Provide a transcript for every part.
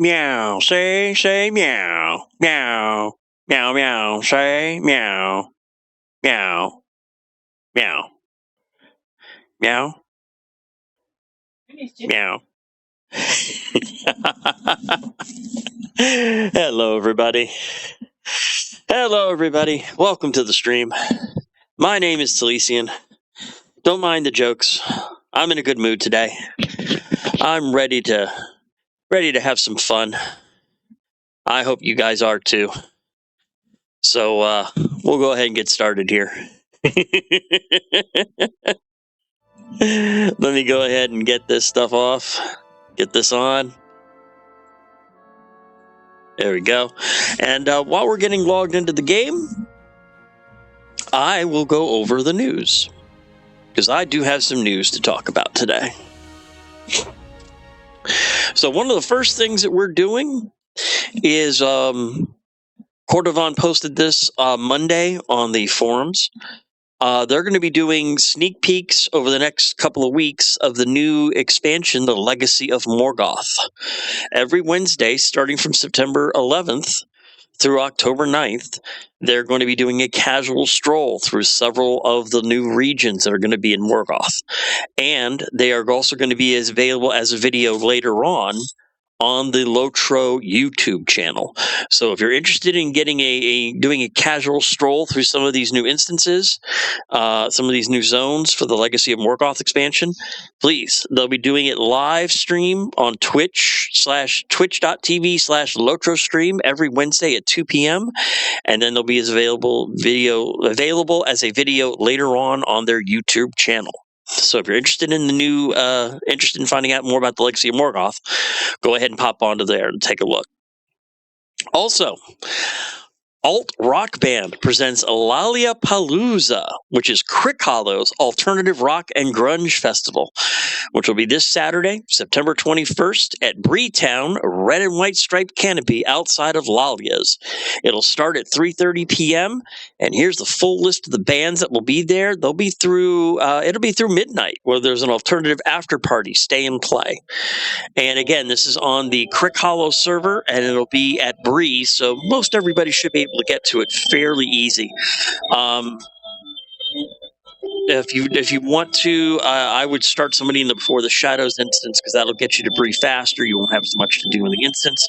meow, say meow, meow, meow, meow, say meow, meow, meow, meow, meow. Hello, everybody. Hello, everybody. Welcome to the stream. My name is Talesian. Don't mind the jokes. I'm in a good mood today. I'm ready to have some fun. I hope you guys are too. So we'll go ahead and get started here. Let me go ahead and get this stuff off. Get this on. There we go. And while we're getting logged into the game, I will go over the news, because I do have some news to talk about today. So one of the first things that we're doing is Cordovan posted this Monday on the forums. They're going to be doing sneak peeks over the next couple of weeks of the new expansion, The Legacy of Morgoth. Every Wednesday, starting from September 11th through October 9th, they're going to be doing a casual stroll through several of the new regions that are going to be in Morgoth. And they are also going to be available as a video later on the LOTRO YouTube channel. So if you're interested in getting doing a casual stroll through some of these new instances, some of these new zones for the Legacy of Morgoth expansion, please, they'll be doing it live stream on twitch.tv/LOTRO stream every Wednesday at 2 p.m. And then they'll be available as a video later on their YouTube channel. So if you're interested in interested in finding out more about the Legacy of Morgoth, go ahead and pop onto there and take a look. Also, Alt Rock Band presents Lollapalooza, which is Crick Hollow's alternative rock and grunge festival, which will be this Saturday, September 21st at Breetown, red and white striped canopy outside of Lalia's. It'll start at 3:30 p.m. And here's the full list of the bands that will be there. They'll be through. It'll be through midnight, where there's an alternative after party, stay and play. And again, this is on the Crick Hollow server, and it'll be at Bree, so most everybody should be able to get to it fairly easy. If you want to, I would start somebody before the Shadows instance, because that'll get you to Bree faster. You won't have as much to do in the instance.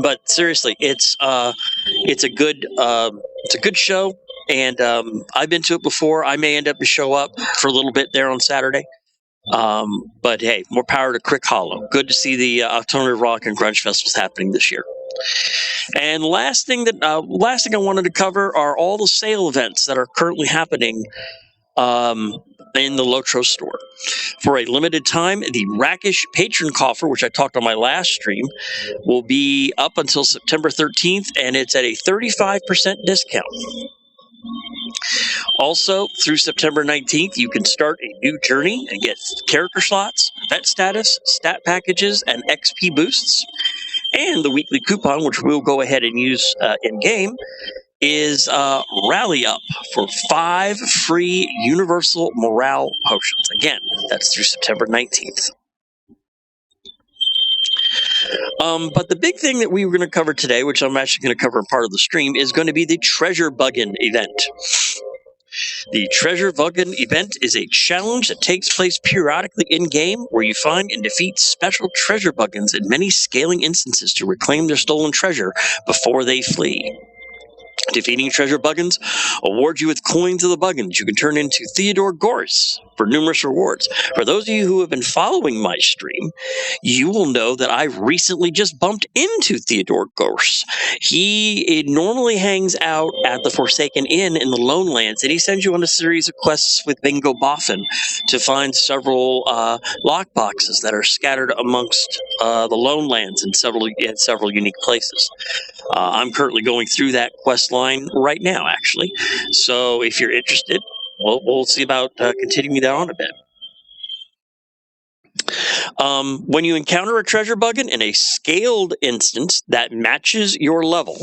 But seriously, it's a good show, and I've been to it before. I may end up to show up for a little bit there on Saturday. But hey, more power to Crick Hollow. Good to see the alternative rock and grunge festivals happening this year. And last thing I wanted to cover are all the sale events that are currently happening in the LOTRO store. For a limited time, the Rakish Patron Coffer, which I talked on my last stream, will be up until September 13th, and it's at a 35% discount. Also, through September 19th, you can start a new journey and get character slots, vet status, stat packages, and XP boosts. And the weekly coupon, which we'll go ahead and use in-game, is Rally Up for 5 free Universal Morale Potions. Again, that's through September 19th. But the big thing that we were going to cover today, which I'm actually going to cover in part of the stream, is going to be the Treasure Bugan event. The Treasure Bugan event is a challenge that takes place periodically in-game, where you find and defeat special treasure buggins in many scaling instances to reclaim their stolen treasure before they flee. Defeating treasure buggins awards you with coins of the buggins you can turn into Theodore Gorse for numerous rewards. For those of you who have been following my stream, you will know that I recently just bumped into Theodore Gorse. He normally hangs out at the Forsaken Inn in the Lone Lands, and he sends you on a series of quests with Bingo Boffin to find several lockboxes that are scattered amongst the Lone Lands in several unique places. I'm currently going through that quest line right now, actually. So if you're interested, we'll see about continuing that on a bit. When you encounter a treasure buggin in a scaled instance that matches your level,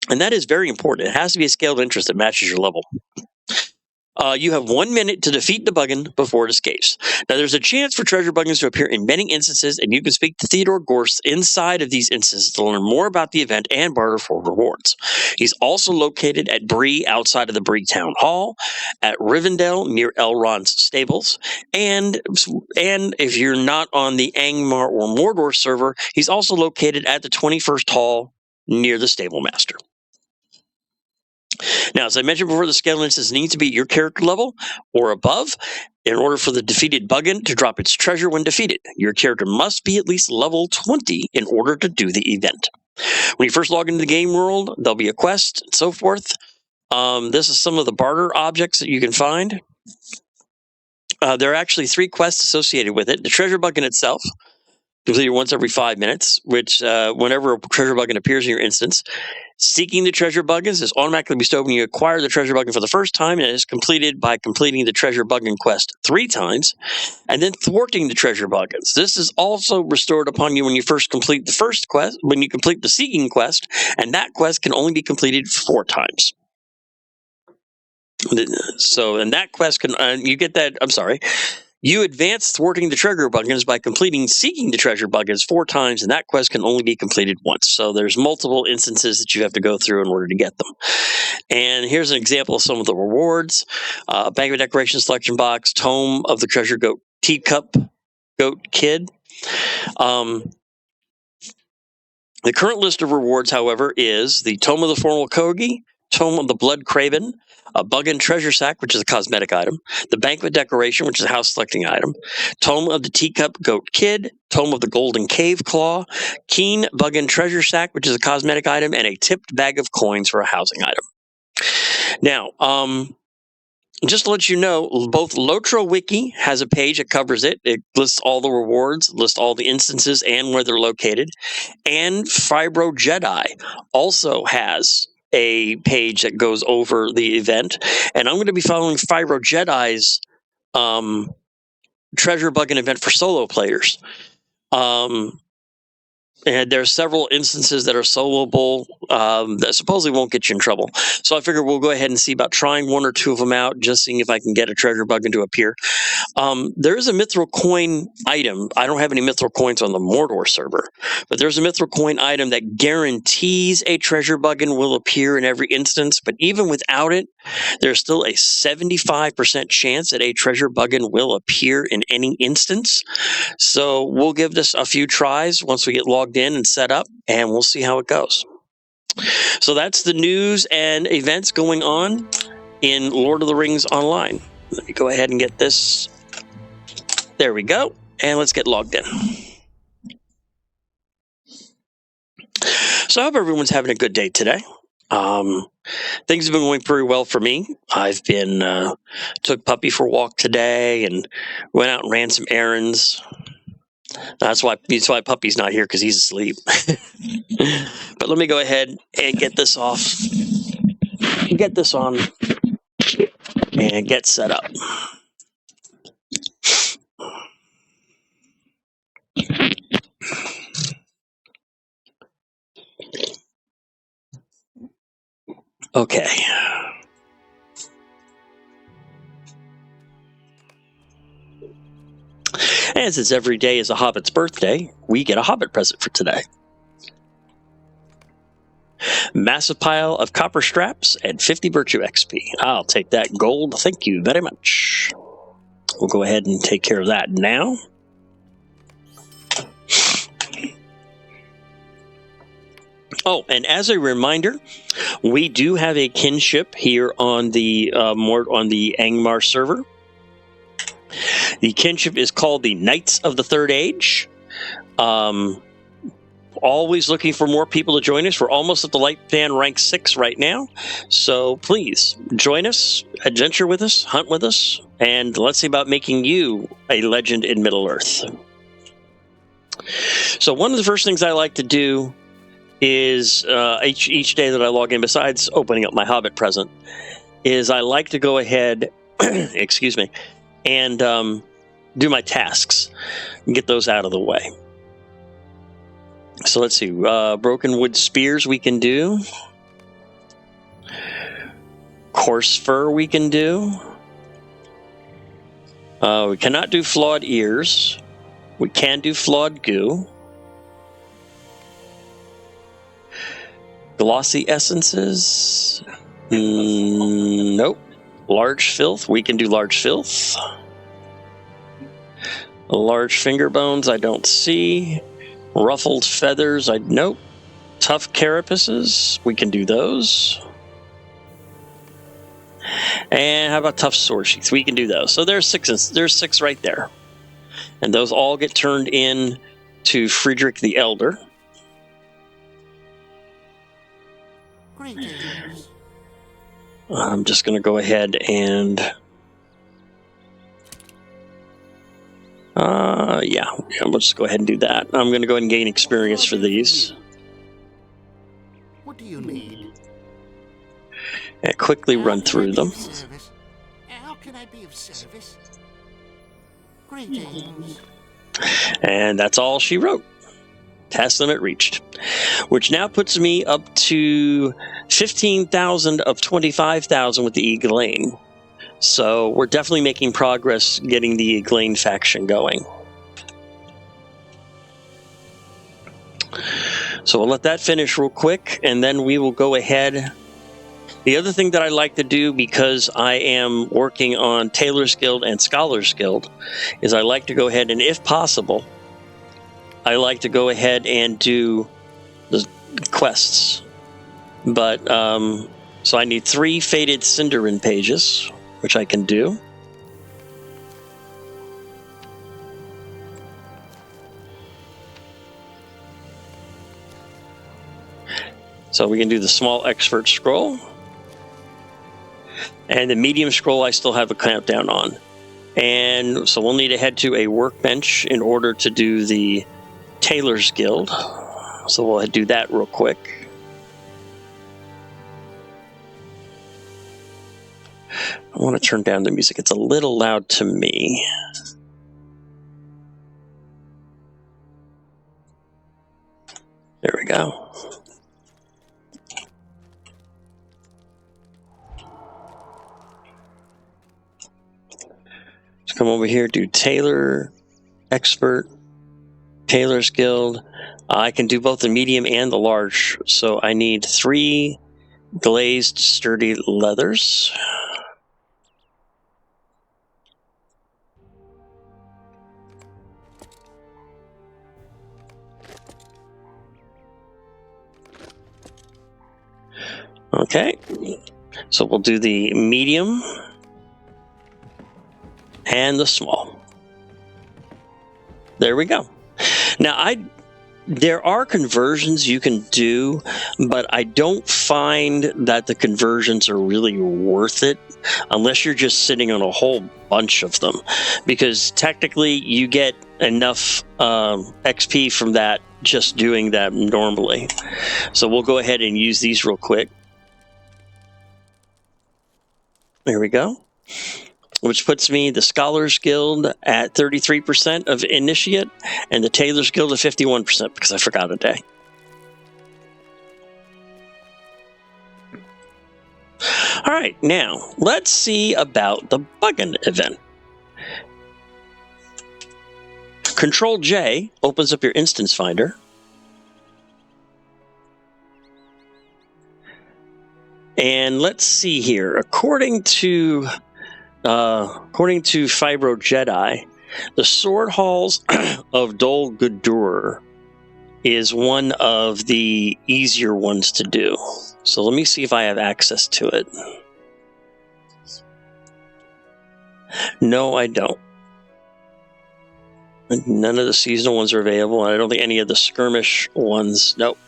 and that is very important, it has to be a scaled instance that matches your level. You have 1 minute to defeat the Bugan before it escapes. Now, there's a chance for Treasure Bugans to appear in many instances, and you can speak to Theodore Gorst inside of these instances to learn more about the event and barter for rewards. He's also located at Bree outside of the Bree Town Hall, at Rivendell near Elrond's stables, and if you're not on the Angmar or Mordor server, he's also located at the 21st Hall near the Stable Master. Now, as I mentioned before, the skill instance needs to be your character level or above in order for the defeated Bugan to drop its treasure when defeated. Your character must be at least level 20 in order to do the event. When you first log into the game world, there'll be a quest and so forth. This is some of the barter objects that you can find. There are actually 3 quests associated with it. The Treasure Bugan itself, completed once every 5 minutes, which whenever a Treasure Bugan appears in your instance. Seeking the Treasure Bugans is automatically bestowed when you acquire the Treasure Bugan for the first time, and it is completed by completing the Treasure Bugan quest 3 times, and then thwarting the Treasure Bugans. This is also restored upon you when you first complete the first quest, when you complete the Seeking quest, and that quest can only be completed 4 times. So, and that quest can, you get that, I'm sorry, you advance thwarting the Treasure Bugans by completing Seeking the Treasure Bugans 4 times, and that quest can only be completed once. So there's multiple instances that you have to go through in order to get them. And here's an example of some of the rewards. Bank of Decoration Selection Box, Tome of the Treasure Goat Teacup Goat Kid. The current list of rewards, however, is the Tome of the Formal Kogi, Tome of the Blood Craven, a Bugan Treasure Sack, which is a cosmetic item, the Banquet Decoration, which is a house selecting item, Tome of the Teacup Goat Kid, Tome of the Golden Cave Claw, Keen Bugan Treasure Sack, which is a cosmetic item, and a tipped bag of coins for a housing item. Now, just to let you know, both LOTRO Wiki has a page that covers it. It lists all the rewards, lists all the instances and where they're located. And Fibro Jedi also has a page that goes over the event, and I'm going to be following Fibro Jedi's Treasure Bugan event for solo players. And there are several instances that are soloable that supposedly won't get you in trouble. So I figure we'll go ahead and see about trying 1 or 2 of them out, just seeing if I can get a Treasure Bugan to appear. There is a Mithril coin item. I don't have any Mithril coins on the Mordor server, but there's a Mithril coin item that guarantees a Treasure Bugan will appear in every instance. But even without it, there's still a 75% chance that a Treasure Bugan will appear in any instance. So we'll give this a few tries once we get logged in and set up, and we'll see how it goes. So that's the news and events going on in Lord of the Rings Online. Let me go ahead and get this. There we go. And let's get logged in. So I hope everyone's having a good day today. Things have been going pretty well for me. I've been took Puppy for a walk today and went out and ran some errands. That's why Puppy's not here, because he's asleep. But let me go ahead and get this off, get this on, and get set up. Okay. And since every day is a Hobbit's birthday, we get a Hobbit present for today. Massive pile of copper straps and 50 virtue XP. I'll take that gold. Thank you very much. We'll go ahead and take care of that now. Oh, and as a reminder, we do have a kinship here on the Angmar server. The kinship is called the Knights of the Third Age. Always looking for more people to join us. We're almost at the light fan rank 6 right now. So please join us, adventure with us, hunt with us, and let's see about making you a legend in Middle-earth. So one of the first things I like to do is each day that I log in, besides opening up my Hobbit present, is I like to go ahead, excuse me, and do my tasks and get those out of the way. So let's see, broken wood spears we can do. Coarse fur we can do. We cannot do flawed ears. We can do flawed goo. Glossy essences. Nope. Large filth. We can do large filth. Large finger bones. I don't see. Ruffled feathers. Nope. Tough carapaces. We can do those. And how about tough sword sheaths? We can do those. So there's six right there. And those all get turned in to Friedrich the Elder. Greetings. I'm just going to go ahead and... yeah, we'll just go ahead and do that. I'm going to go ahead and gain experience for these. What do you need? And quickly run through them. How can I be of service? Greetings. And that's all she wrote. Task limit reached. Which now puts me up to 15,000 of 25,000 with the Eglain. So we're definitely making progress getting the Eglain faction going. So we'll let that finish real quick, and then we will go ahead. The other thing that I like to do, because I am working on Tailor's Guild and Scholar's Guild, is I like to go ahead and, if possible, I like to go ahead and do the quests. But, so I need 3 Faded Cinderin pages, which I can do. So we can do the small expert scroll. And the medium scroll I still have a countdown on. And so we'll need to head to a workbench in order to do the Tailor's Guild. So we'll do that real quick. I want to turn down the music. It's a little loud to me. There we go. Come over here, do Tailor, Expert, Tailor's Guild. I can do both the medium and the large. So I need 3 glazed sturdy leathers. Okay, so we'll do the medium and the small. There we go. Now, there are conversions you can do, but I don't find that the conversions are really worth it unless you're just sitting on a whole bunch of them, because technically you get enough XP from that just doing that normally. So we'll go ahead and use these real quick. There we go. Which puts me the Scholar's Guild at 33% of Initiate and the Tailor's Guild at 51% because I forgot a day. All right, now let's see about the Bugan event. Control J opens up your instance finder. And let's see here. According to Fibro Jedi, the Sword Halls of Dol Guldur is one of the easier ones to do. So let me see if I have access to it. No, I don't. None of the seasonal ones are available, and I don't think any of the skirmish ones. Nope.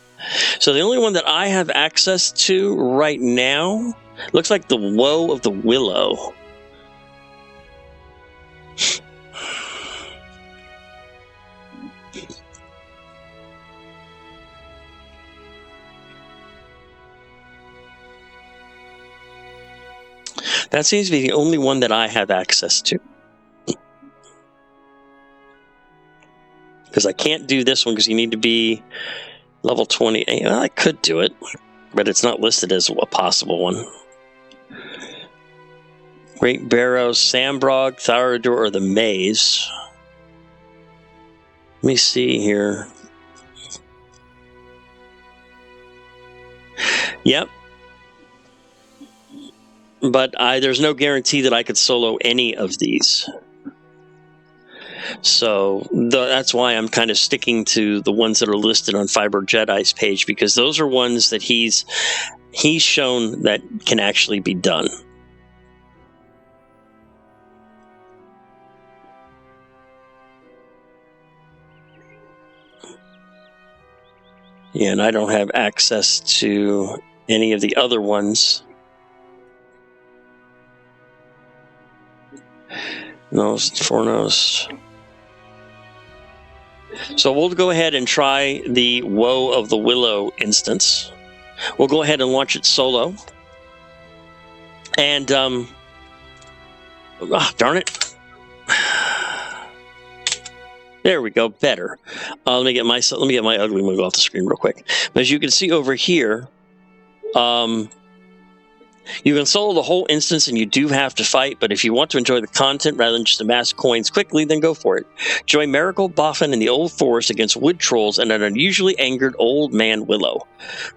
So the only one that I have access to right now looks like the Woe of the Willow. That seems to be the only one that I have access to. Because I can't do this one because you need to be level 20. Well, I could do it, but it's not listed as a possible one. Great Barrow, Sambrog, Thaurador, or the Maze. Let me see here. Yep. But there's no guarantee that I could solo any of these. So that's why I'm kind of sticking to the ones that are listed on Fiber Jedi's page, because those are ones that he's shown that can actually be done. Yeah, and I don't have access to any of the other ones. Fornos. So we'll go ahead and try the Woe of the Willow instance. We'll go ahead and launch it solo. And, darn it. There we go, better. Let me get my ugly move off the screen real quick. But as you can see over here, you can solo the whole instance and you do have to fight, but if you want to enjoy the content rather than just amass coins quickly, then go for it. Join Marigold Boffin in the Old Forest against wood trolls and an unusually angered old man Willow.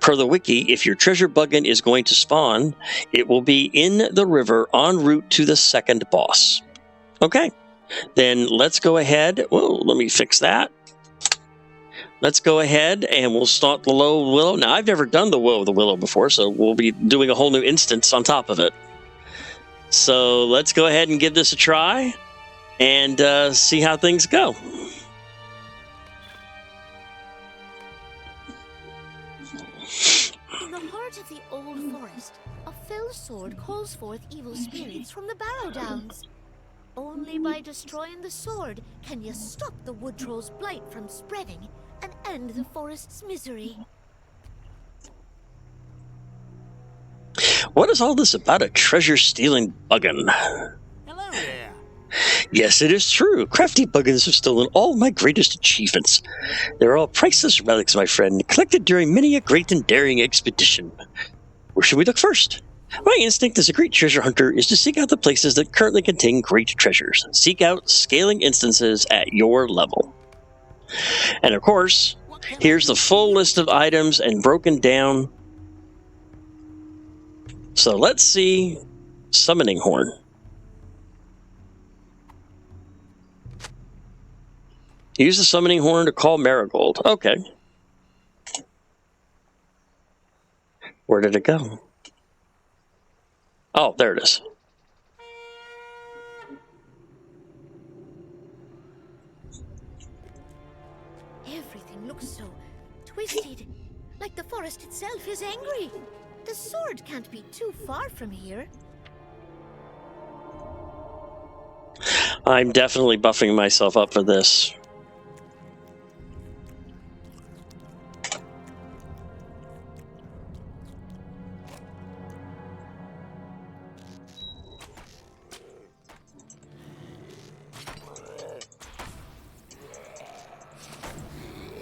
Per the wiki, if your Treasure Bugan is going to spawn, it will be in the river en route to the second boss. Okay, then let's go ahead. Whoa, let me fix that. Let's go ahead and we'll start the Low Willow. Now, I've never done the Woe of the Willow before, so we'll be doing a whole new instance on top of it. So let's go ahead and give this a try and see how things go. In the heart of the old forest, a fell sword calls forth evil spirits from the Barrow Downs. Only by destroying the sword can you stop the wood troll's blight from spreading and end the forest's misery. What is all this about a treasure-stealing Bugan? Hello there. Yes, it is true. Crafty Buggans have stolen all my greatest achievements. They're all priceless relics, my friend, collected during many a great and daring expedition. Where should we look first? My instinct as a great treasure hunter is to seek out the places that currently contain great treasures. Seek out scaling instances at your level. And of course, here's the full list of items and broken down. So let's see Summoning Horn. Use the Summoning Horn to call Marigold. Okay. Where did it go? Oh, there it is. Everything looks so twisted, like the forest itself is angry. The sword can't be too far from here. I'm definitely buffing myself up for this.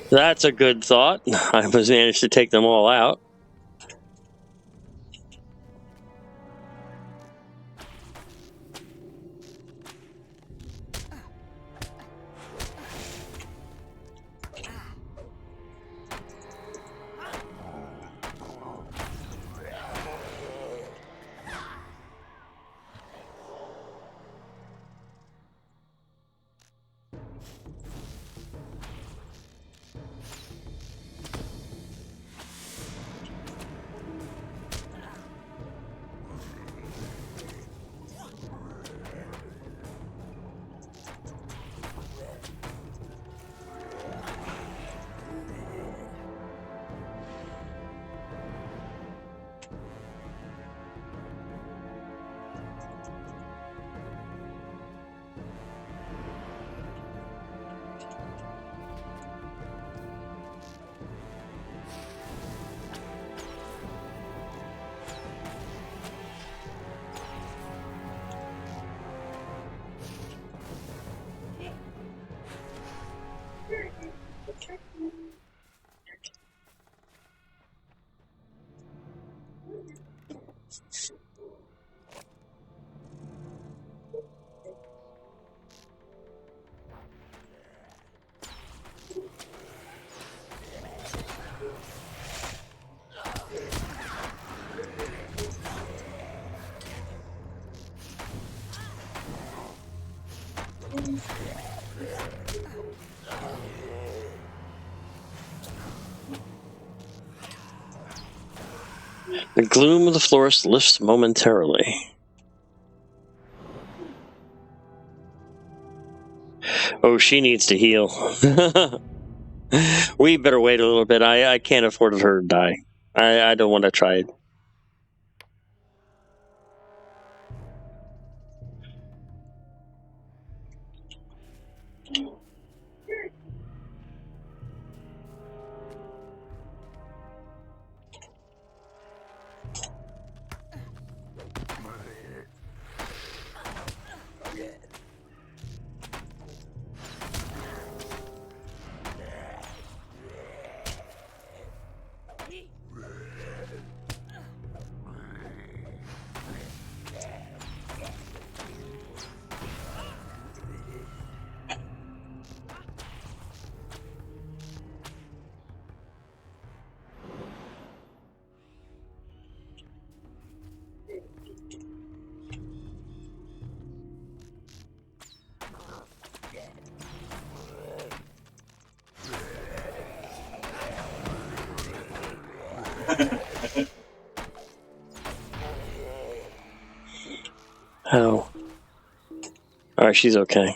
That's a good thought. I was managed to take them all out. The gloom of the forest lifts momentarily. Oh, she needs to heal. We better wait a little bit. I can't afford her to die. I don't want to try it. Oh. Alright, she's okay.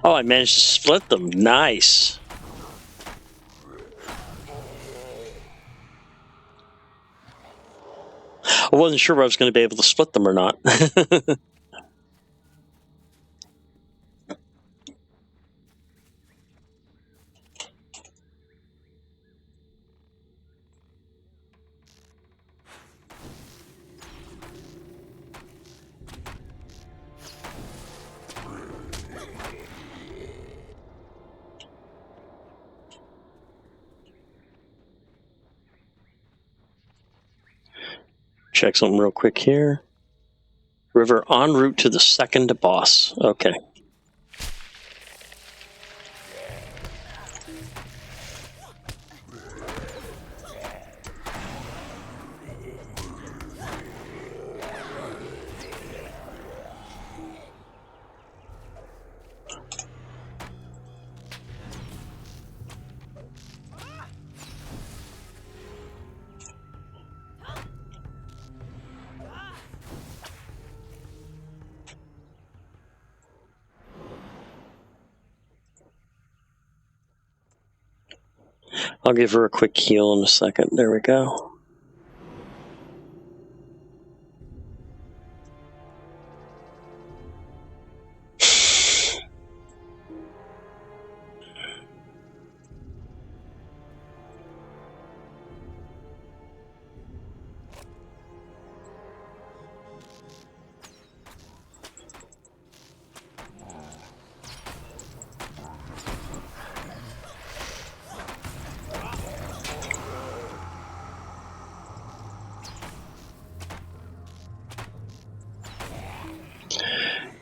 Oh, I managed to split them. Nice. I wasn't sure if I was going to be able to split them or not. Check something real quick here. River en route to the second boss. Okay. I'll give her a quick heal in a second. There we go.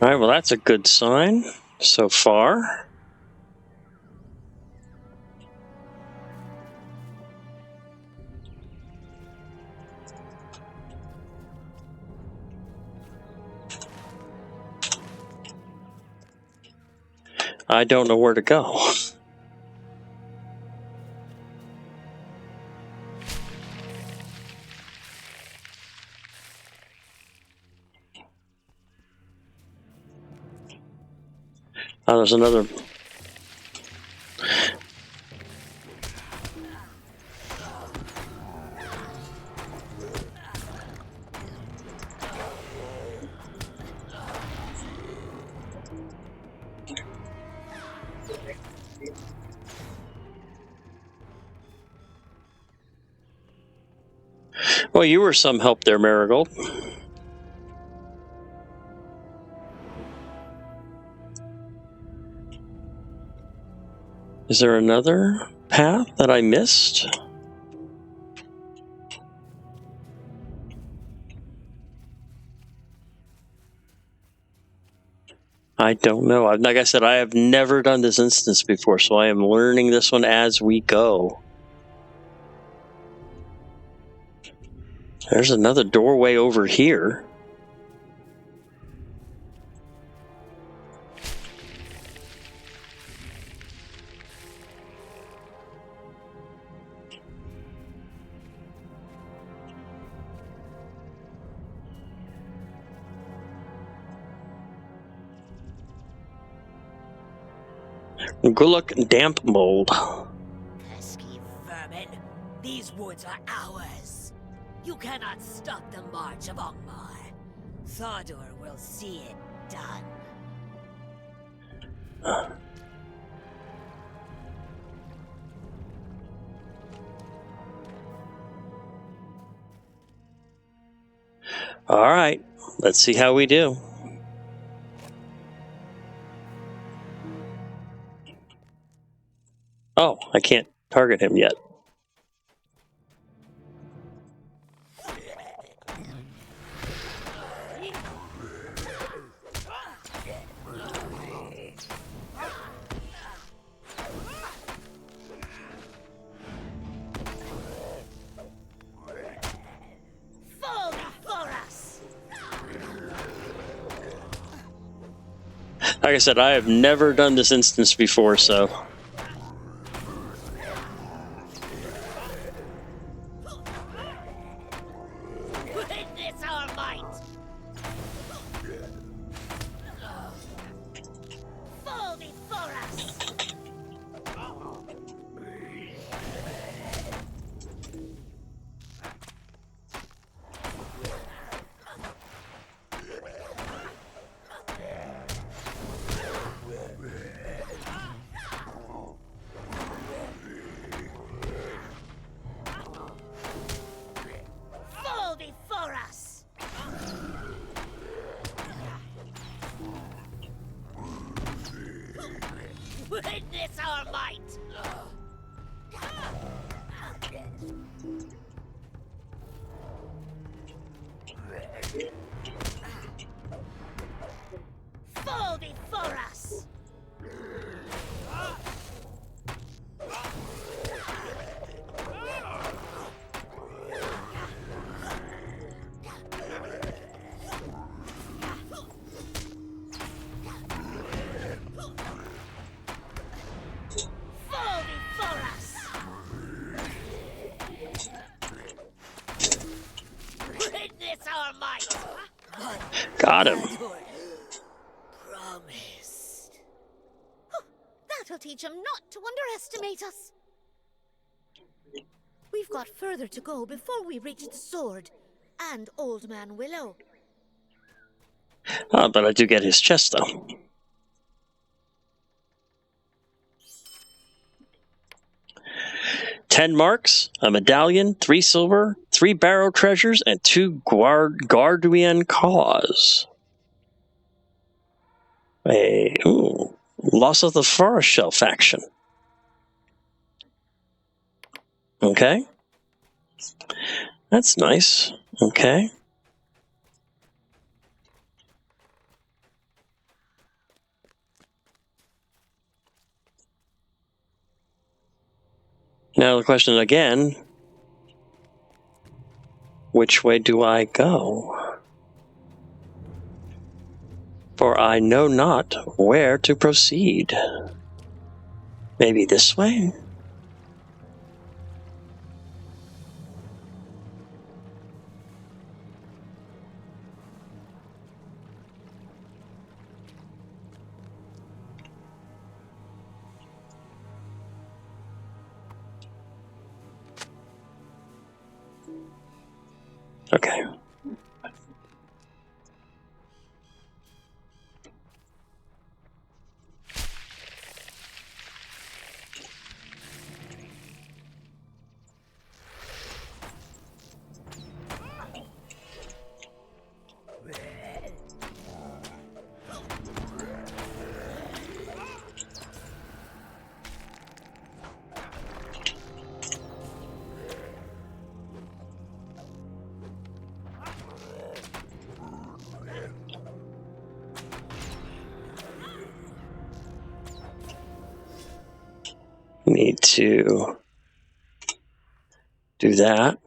All right, well, that's a good sign so far. I don't know where to go. Oh, there's another. Well, you were some help there, Marigold. Is there another path that I missed? I don't know. Like I said, I have never done this instance before, so I am learning this one as we go. There's another doorway over here. Good luck, damp mold. Pesky vermin. These woods are ours. You cannot stop the march of Ongmar. Thordor will see it done. All right, let's see how we do. Oh, I can't target him yet. Fall before us! Like I said, I have never done this instance before, so... Witness our might! Fall before us! Fall before us! Witness our might! Fall before us! Fall before us! Witness our might! Got him. Promised. That'll teach him not to underestimate us. We've got further to go before we reach the sword and Old Man Willow. Oh, but I do get his chest, though. $10 marks, a medallion, 3 silver, 3 barrow treasures, and 2 Garduan cause. Loss of the Forest Shell faction. Okay. That's nice. Okay. Now the question again, which way do I go? For I know not where to proceed. Maybe this way? Okay. need to do that.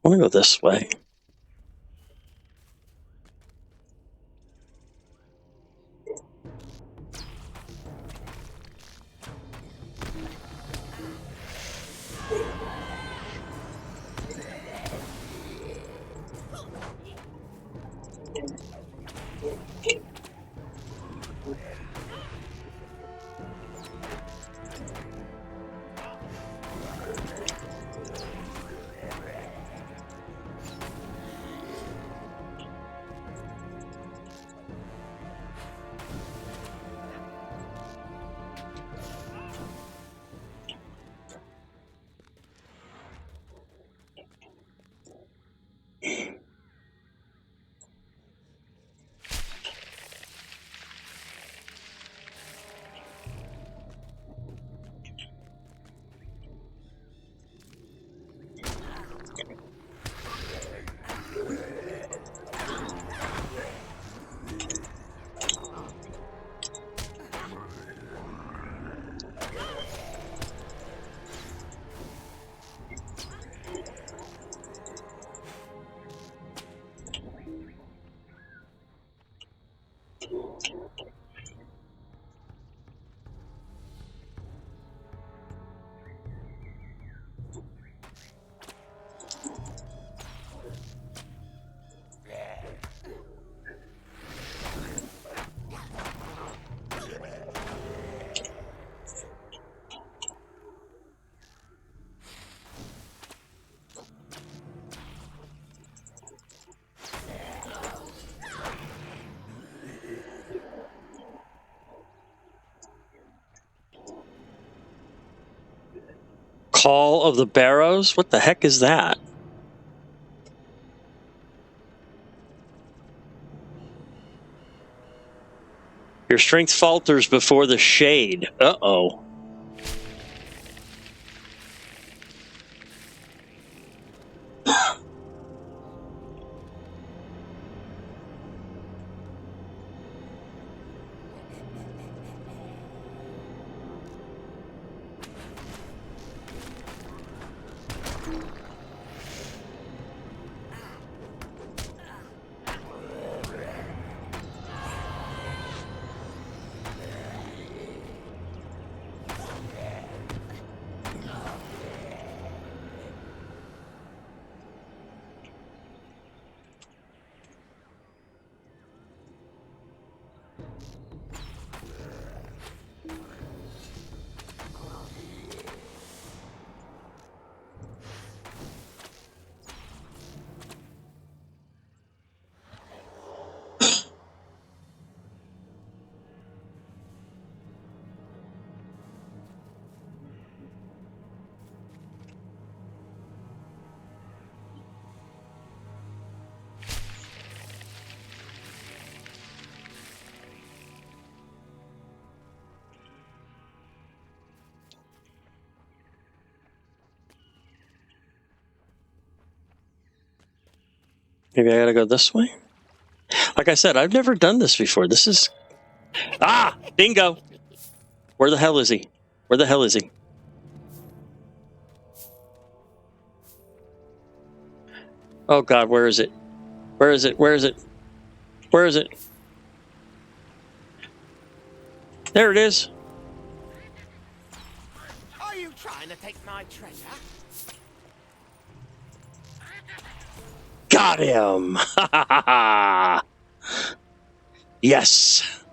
I want to go this way. Call of the Barrows? What the heck is that? Your strength falters before the shade. Uh-oh. Maybe I gotta go this way? Like I said, I've never done this before. This is... Ah! Bingo! Where the hell is he? Where the hell is he? Oh god, where is it? Where is it? Where is it? Where is it? There it is. Are you trying to take my treasure? Got him! Ha ha ha ha! Yes!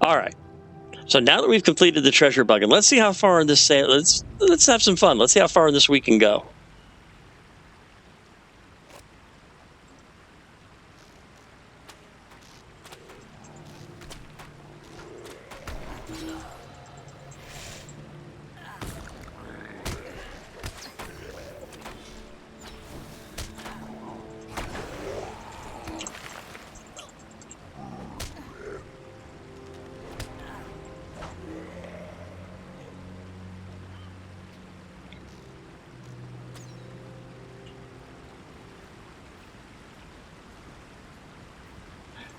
Alright. So now that we've completed the Treasure Bugan, let's see how far in this... Let's have some fun. Let's see how far in this we can go.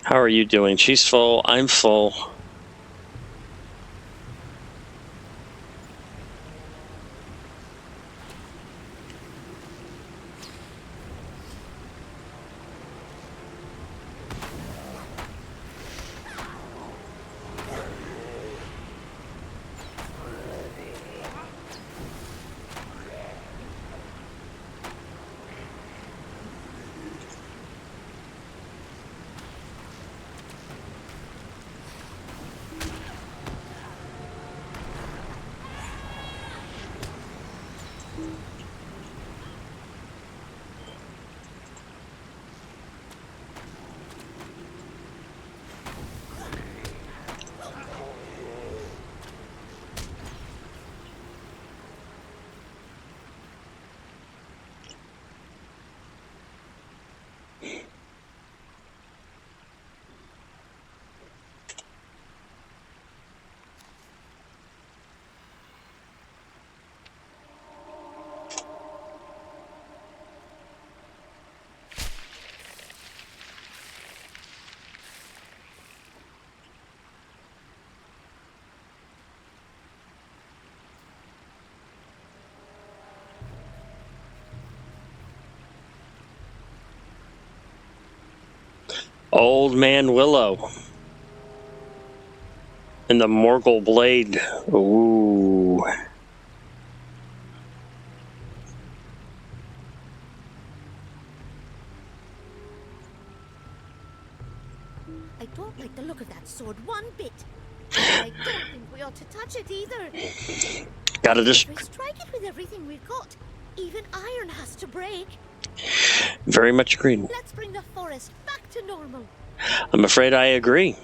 How are you doing? She's full. I'm full. Old Man Willow. And the Morgul Blade. Ooh. I don't like the look of that sword one bit. And I don't think we ought to touch it either. Gotta just... If we strike it with everything we've got, even iron has to break. Very much agreed. Let's bring the forest back to normal. I'm afraid I agree.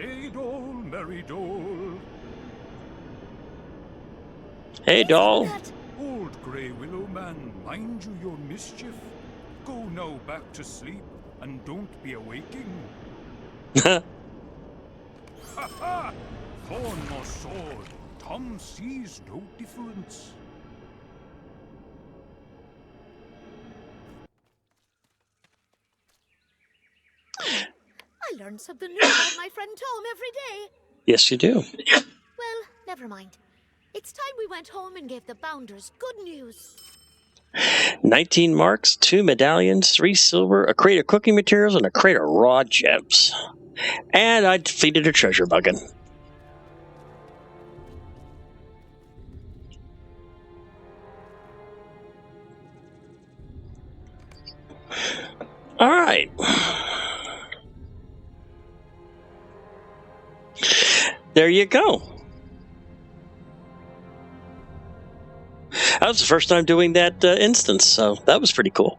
Hey, Dole, merry Dole. Hey, doll. Old Grey Willow Man, mind you your mischief. Go now back to sleep, and don't be awaking. Ha ha! Thorn nor sword, Tom sees no difference. I learn something new about my friend Tom every day. Yes, you do. Well, never mind. It's time we went home and gave the Bounders good news. 19 marks, 2 medallions, 3 silver, a crate of cooking materials, and a crate of raw gems. And I defeated a treasure buggin. All right. There you go. That was the first time doing that instance, so that was pretty cool.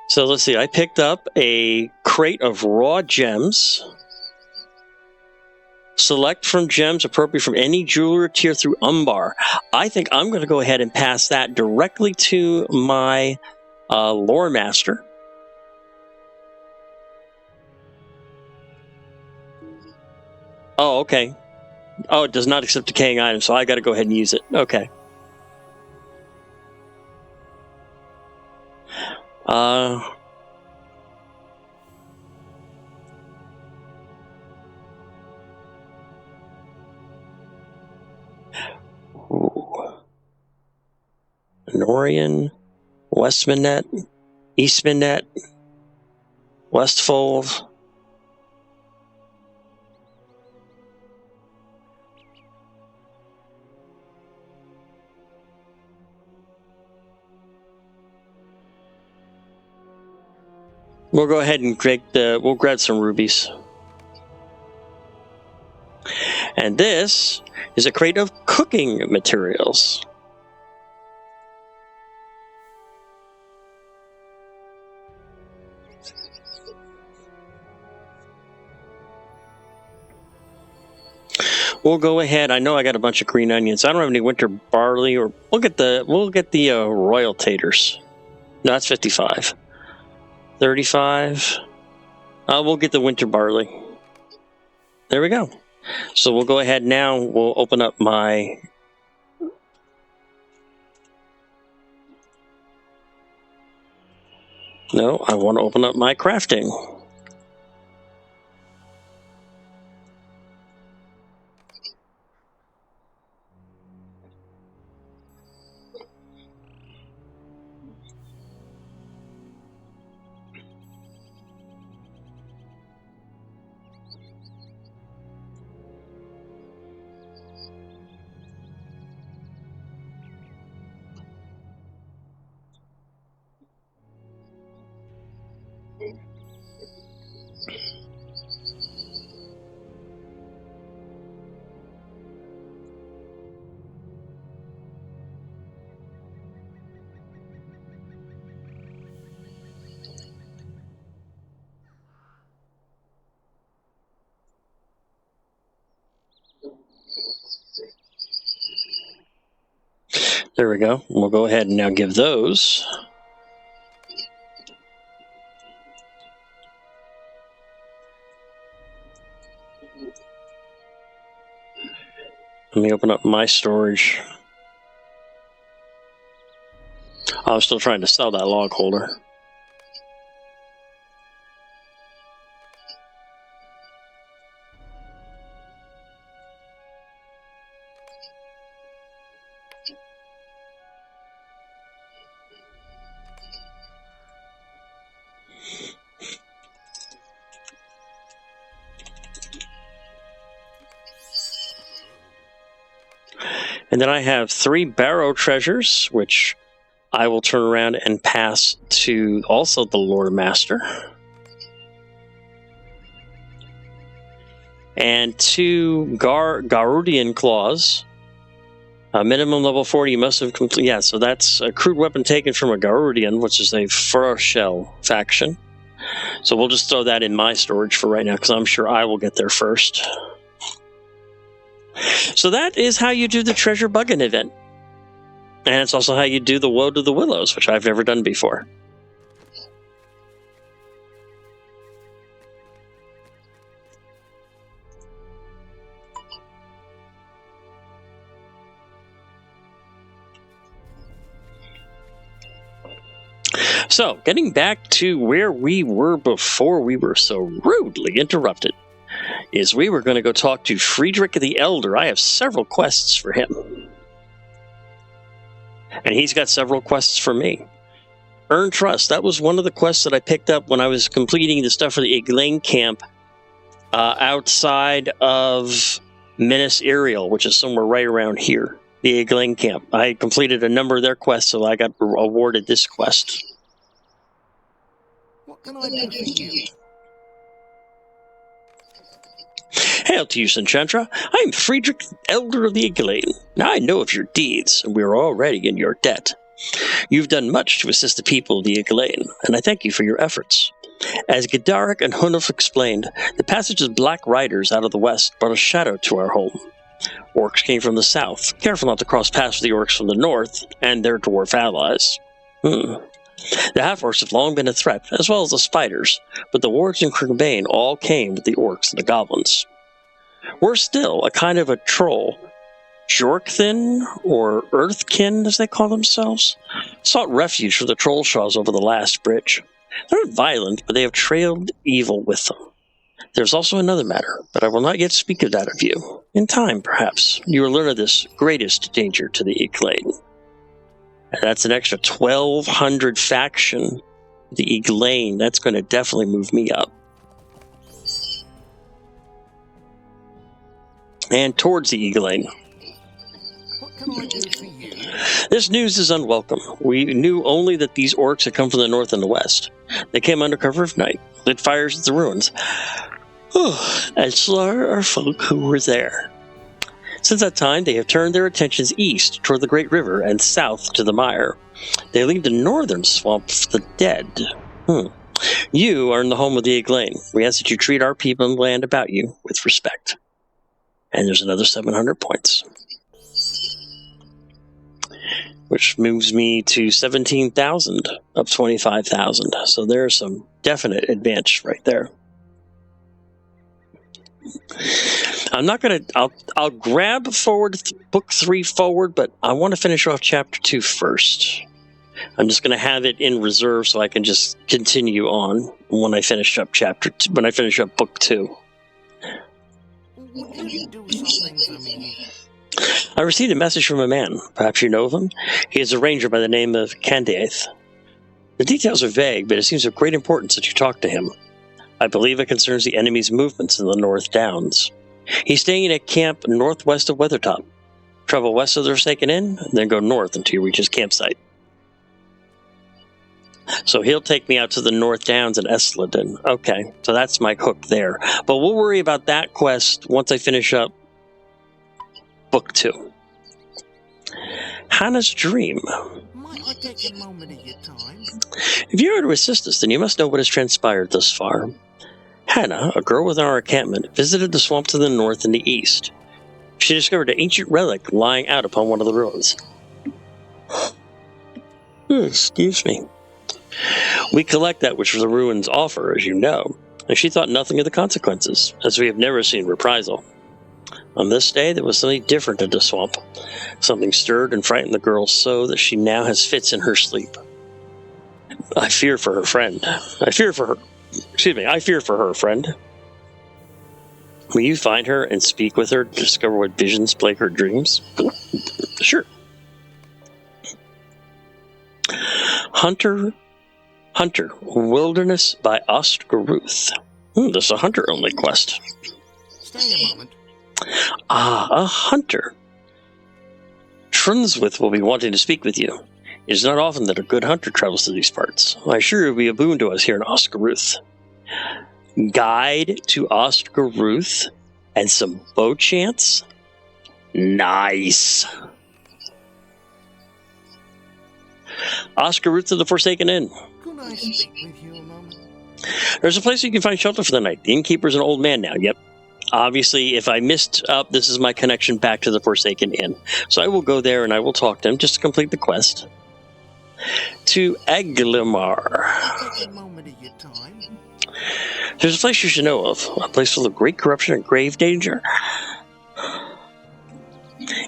So let's see, I picked up a crate of raw gems. Select from gems appropriate from any jeweler tier through Umbar. I think I'm going to go ahead and pass that directly to my lore master. Oh, okay. Oh, it does not accept decaying items, so I got to go ahead and use it. Okay. Norian, Westmanet, Eastmanet, Westfold. We'll go ahead and we'll grab some rubies. And this is a crate of cooking materials. We'll go ahead. I know I got a bunch of green onions. I don't have any winter barley, or we'll get the royal taters. No, that's 55. 35. We'll get the winter barley. There we go. So we'll go ahead now. We'll open up my. No, I want to open up my crafting. There we go. We'll go ahead and now give those. Let me open up my storage. I was still trying to sell that log holder. And then I have 3 barrow treasures, which I will turn around and pass to also the Lore Master. And 2 Garudian claws. Minimum level 40, you must have complete. Yeah, so that's a crude weapon taken from a Garudian, which is a fur shell faction. So we'll just throw that in my storage for right now, because I'm sure I will get there first. So that is how you do the Treasure Bugan event. And it's also how you do the Woe to the Willows, which I've never done before. So, getting back to where we were before we were so rudely interrupted, is we were going to go talk to Friedrich the Elder. I have several quests for him. And he's got several quests for me. Earn Trust. That was one of the quests that I picked up when I was completing the stuff for the Eglain camp outside of Minas Iriel, which is somewhere right around here. The Eglain camp. I completed a number of their quests, so I got awarded this quest. What can I do for you? Hail to you, Senchantra. I am Friedrich, Elder of the Eglain. Now I know of your deeds, and we are already in your debt. You've done much to assist the people of the Eglain, and I thank you for your efforts. As Gedarik and Hunulf explained, the passage of Black Riders out of the west brought a shadow to our home. Orcs came from the south, careful not to cross paths with the orcs from the north and their dwarf allies. The half-orcs have long been a threat, as well as the spiders, but the wargs in Cregbane all came with the orcs and the goblins. Worse still, a kind of a troll, Jorkthin, or Earthkin as they call themselves, sought refuge from the troll shaws over the last bridge. They're not violent, but they have trailed evil with them. There's also another matter, but I will not yet speak of that of you. In time, perhaps, you will learn of this greatest danger to the Eglain. And that's an extra 1,200 faction. The Eglain, that's going to definitely move me up. And towards the Eglain. What can I do for you? This news is unwelcome. We knew only that these orcs had come from the north and the west. They came under cover of night, lit fires at the ruins, and slaughtered our folk who were there. Since that time, they have turned their attentions east toward the Great River and south to the mire. They leave the northern swamp for the dead. You are in the home of the Eglain. We ask that you treat our people and land about you with respect. And there's another 700 points. Which moves me to 17,000, up 25,000. So there's some definite advantage right there. I'm not going to... I'll grab forward book 3 forward, but I want to finish off chapter 2 first. I'm just going to have it in reserve so I can just continue on when I finish up when I finish up book 2. Would you do something for me? I received a message from a man. Perhaps you know of him? He is a ranger by the name of Candaith. The details are vague, but it seems of great importance that you talk to him. I believe it concerns the enemy's movements in the North Downs. He's staying in a camp northwest of Weathertop. Travel west of the Forsaken Inn, and then go north until you reach his campsite. So he'll take me out to the North Downs in Esladin. Okay, so that's my hook there. But we'll worry about that quest once I finish up book 2. Hannah's Dream. Might I take a moment of your time? If you are to assist us, then you must know what has transpired thus far. Hannah, a girl within our encampment, visited the swamp to the north and the east. She discovered an ancient relic lying out upon one of the ruins. Excuse me. We collect that which the ruins offer, as you know, and she thought nothing of the consequences, as we have never seen reprisal. On this day, there was something different in the swamp. Something stirred and frightened the girl so that she now has fits in her sleep. I fear for her, friend. I fear for her, friend. Will you find her and speak with her to discover what visions plague her dreams? Sure. Hunter, Wilderness by Ostgaruth. This is a hunter-only quest. Stay a moment. A hunter. Trunswith will be wanting to speak with you. It is not often that a good hunter travels to these parts. I assure you it will be a boon to us here in Ostgaruth. Guide to Ostgaruth and some bow chants? Nice. Ostgaruth of the Forsaken Inn. Could I speak with you a moment? There's a place you can find shelter for the night. The innkeeper's an old man now, yep. Obviously, if I missed up, this is my connection back to the Forsaken Inn. So I will go there and I will talk to him just to complete the quest. To Aglimar. Take a moment of your time. There's a place you should know of. A place full of great corruption and grave danger.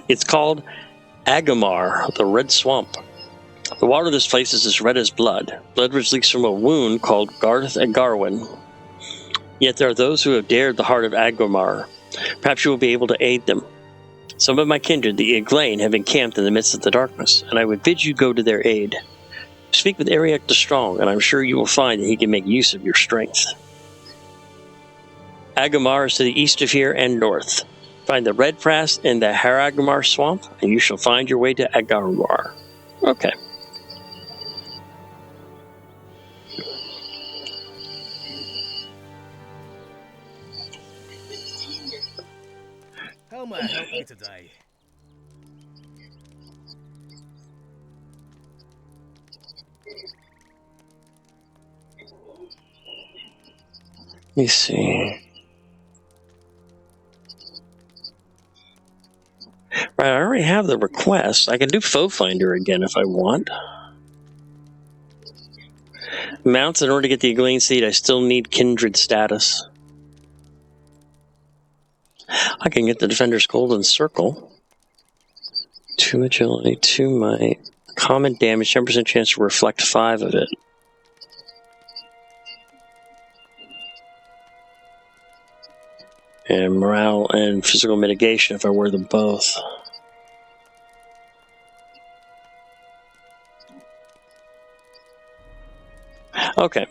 It's called Agamar, the Red Swamp. The water of this place is as red as blood which leaks from a wound called Garth and Garwin. Yet there are those who have dared the heart of Agomar. Perhaps you will be able to aid them. Some of my kindred, the Eglain, have encamped in the midst of the darkness, and I would bid you go to their aid. Speak with Ariak the Strong, and I'm sure you will find that he can make use of your strength. Agomar is to the east of here and north. Find the Red Frass in the Haragomar swamp, and you shall find your way to Agarwar. Okay. How may I help you today? Let me see. Right, I already have the request. I can do Foe Finder again if I want. Mounts, in order to get the Eglain seed, I still need kindred status. I can get the Defender's Golden Circle. 2 agility, 2 might. Common damage, 10% chance to reflect 5 of it. And morale and physical mitigation if I wear them both. Okay.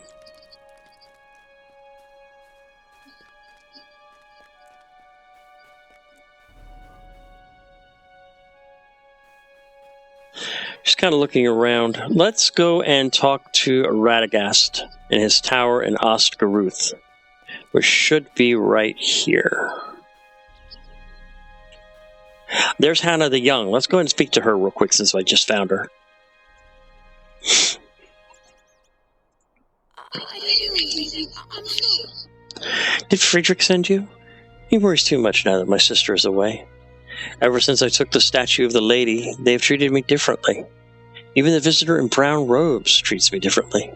Just kind of looking around. Let's go and talk to Radagast in his tower in Ostgaruth, which should be right here. There's Hannah the Young. Let's go ahead and speak to her real quick since I just found her. I'm sure. Did Friedrich send you? He worries too much now that my sister is away. Ever since I took the statue of the lady, they have treated me differently. Even the visitor in brown robes treats me differently.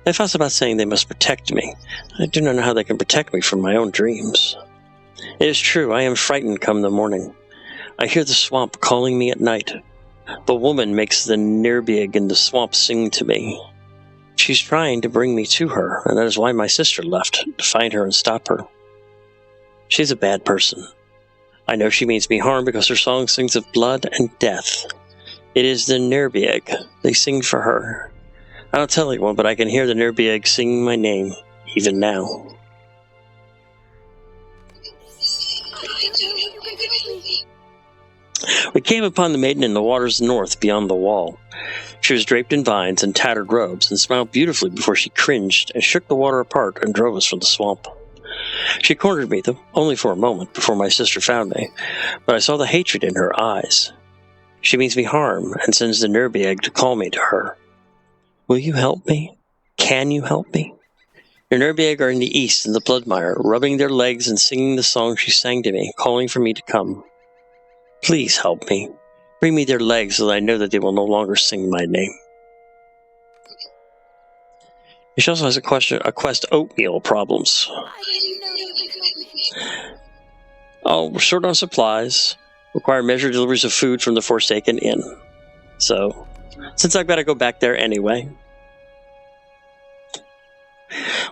They fuss about saying they must protect me. I do not know how they can protect me from my own dreams. It is true, I am frightened come the morning. I hear the swamp calling me at night. The woman makes the Nirbieg in the swamp sing to me. She's trying to bring me to her, and that is why my sister left, to find her and stop her. She's a bad person. I know she means me harm because her song sings of blood and death. It is the Nirbieg. They sing for her. I don't tell anyone, but I can hear the Nirbieg singing my name, even now. I don't know you can help me. We came upon the maiden in the waters north beyond the wall. She was draped in vines and tattered robes and smiled beautifully before she cringed and shook the water apart and drove us from the swamp. She cornered me, though, only for a moment before my sister found me, but I saw the hatred in her eyes. She means me harm and sends the Nirbieg to call me to her. Will you help me? Can you help me? Your Nirbieg are in the east in the Bloodmire, rubbing their legs and singing the song she sang to me, calling for me to come. Please help me. Bring me their legs so that I know that they will no longer sing my name. She also has a quest oatmeal problems. I didn't know you could help me. Oh, we're short on supplies. Require measured deliveries of food from the Forsaken Inn. So, since I've got to go back there anyway,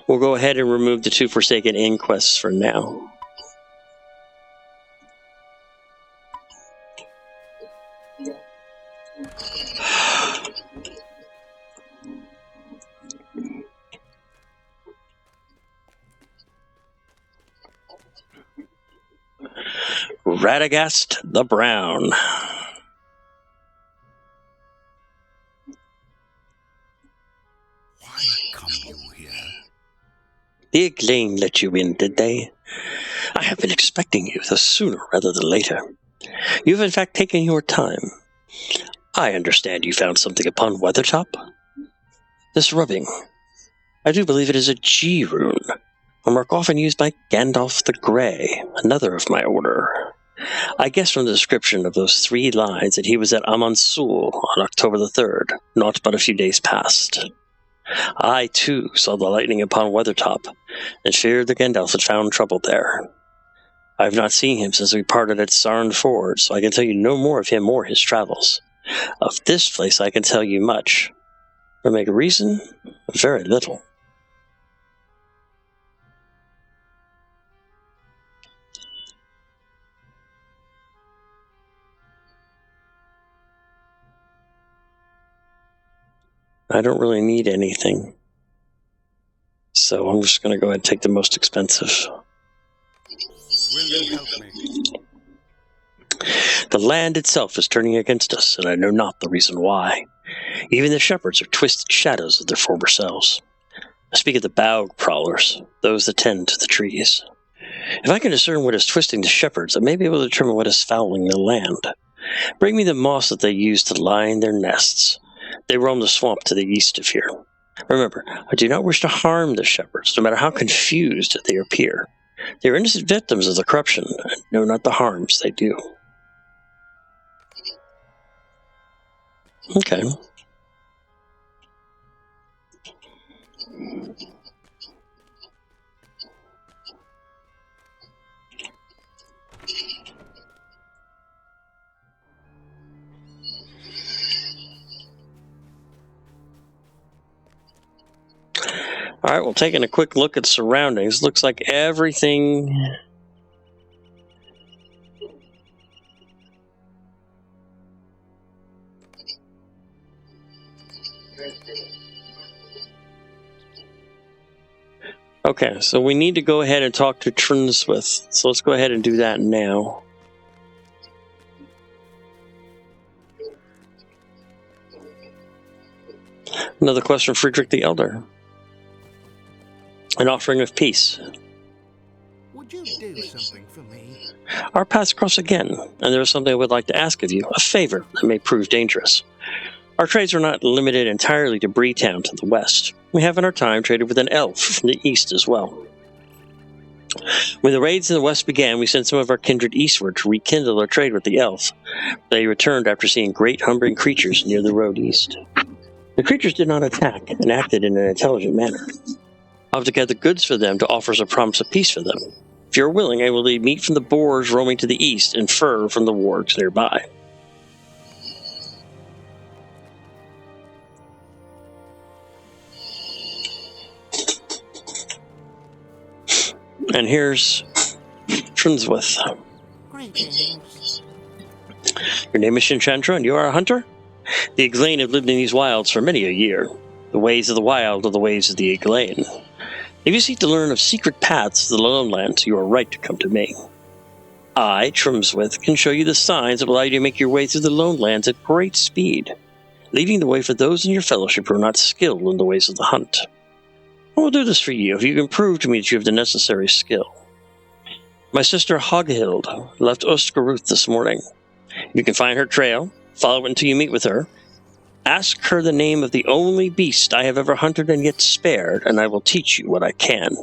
we'll go ahead and remove the 2 Forsaken Inn quests for now. Radagast the Brown. Why come you here? The Eglain let you in, did they? I have been expecting you, the sooner rather than later. You have in fact taken your time. I understand you found something upon Weathertop. This rubbing. I do believe it is a G rune, a mark often used by Gandalf the Grey, another of my order. I guess from the description of those 3 lines that he was at Amansul on October the 3rd, not but a few days past. I, too, saw the lightning upon Weathertop, and feared that Gandalf had found trouble there. I have not seen him since we parted at Sarn Ford, so I can tell you no more of him or his travels. Of this place I can tell you much. For make reason, very little. I don't really need anything. So I'm just going to go ahead and take the most expensive. Will you help me? The land itself is turning against us, and I know not the reason why. Even the shepherds are twisted shadows of their former selves. I speak of the bough crawlers, those that tend to the trees. If I can discern what is twisting the shepherds, I may be able to determine what is fouling the land. Bring me the moss that they use to line their nests. They roam the swamp to the east of here. Remember, I do not wish to harm the shepherds, no matter how confused they appear. They are innocent victims of the corruption, and know not the harms they do. Okay. All right, well, taking a quick look at surroundings, looks like everything... Okay, so we need to go ahead and talk to Trinswith. So let's go ahead and do that now. Another quest from Friedrich the Elder. An offering of peace. Would you do something for me? Our paths cross again, and there is something I would like to ask of you, a favor that may prove dangerous. Our trades are not limited entirely to Breetown to the west. We have in our time traded with an elf from the east as well. When the raids in the west began, we sent some of our kindred eastward to rekindle our trade with the elf. They returned after seeing great humbling creatures near the road east. The creatures did not attack and acted in an intelligent manner. I have to gather goods for them to offer as a promise of peace for them. If you are willing, I will leave meat from the boars roaming to the east and fur from the wargs nearby. And here's Trinswith. Greetings. Your name is Shinchantra, and you are a hunter? The Eglain have lived in these wilds for many a year. The ways of the wild are the ways of the Eglain. If you seek to learn of secret paths to the lone lands, you are right to come to me. I, Trinswith, can show you the signs that allow you to make your way through the lone lands at great speed, leading the way for those in your fellowship who are not skilled in the ways of the hunt. I will do this for you if you can prove to me that you have the necessary skill. My sister Hoghild left Oskaruth this morning. If you can find her trail, follow it until you meet with her. Ask her the name of the only beast I have ever hunted and yet spared, and I will teach you what I can.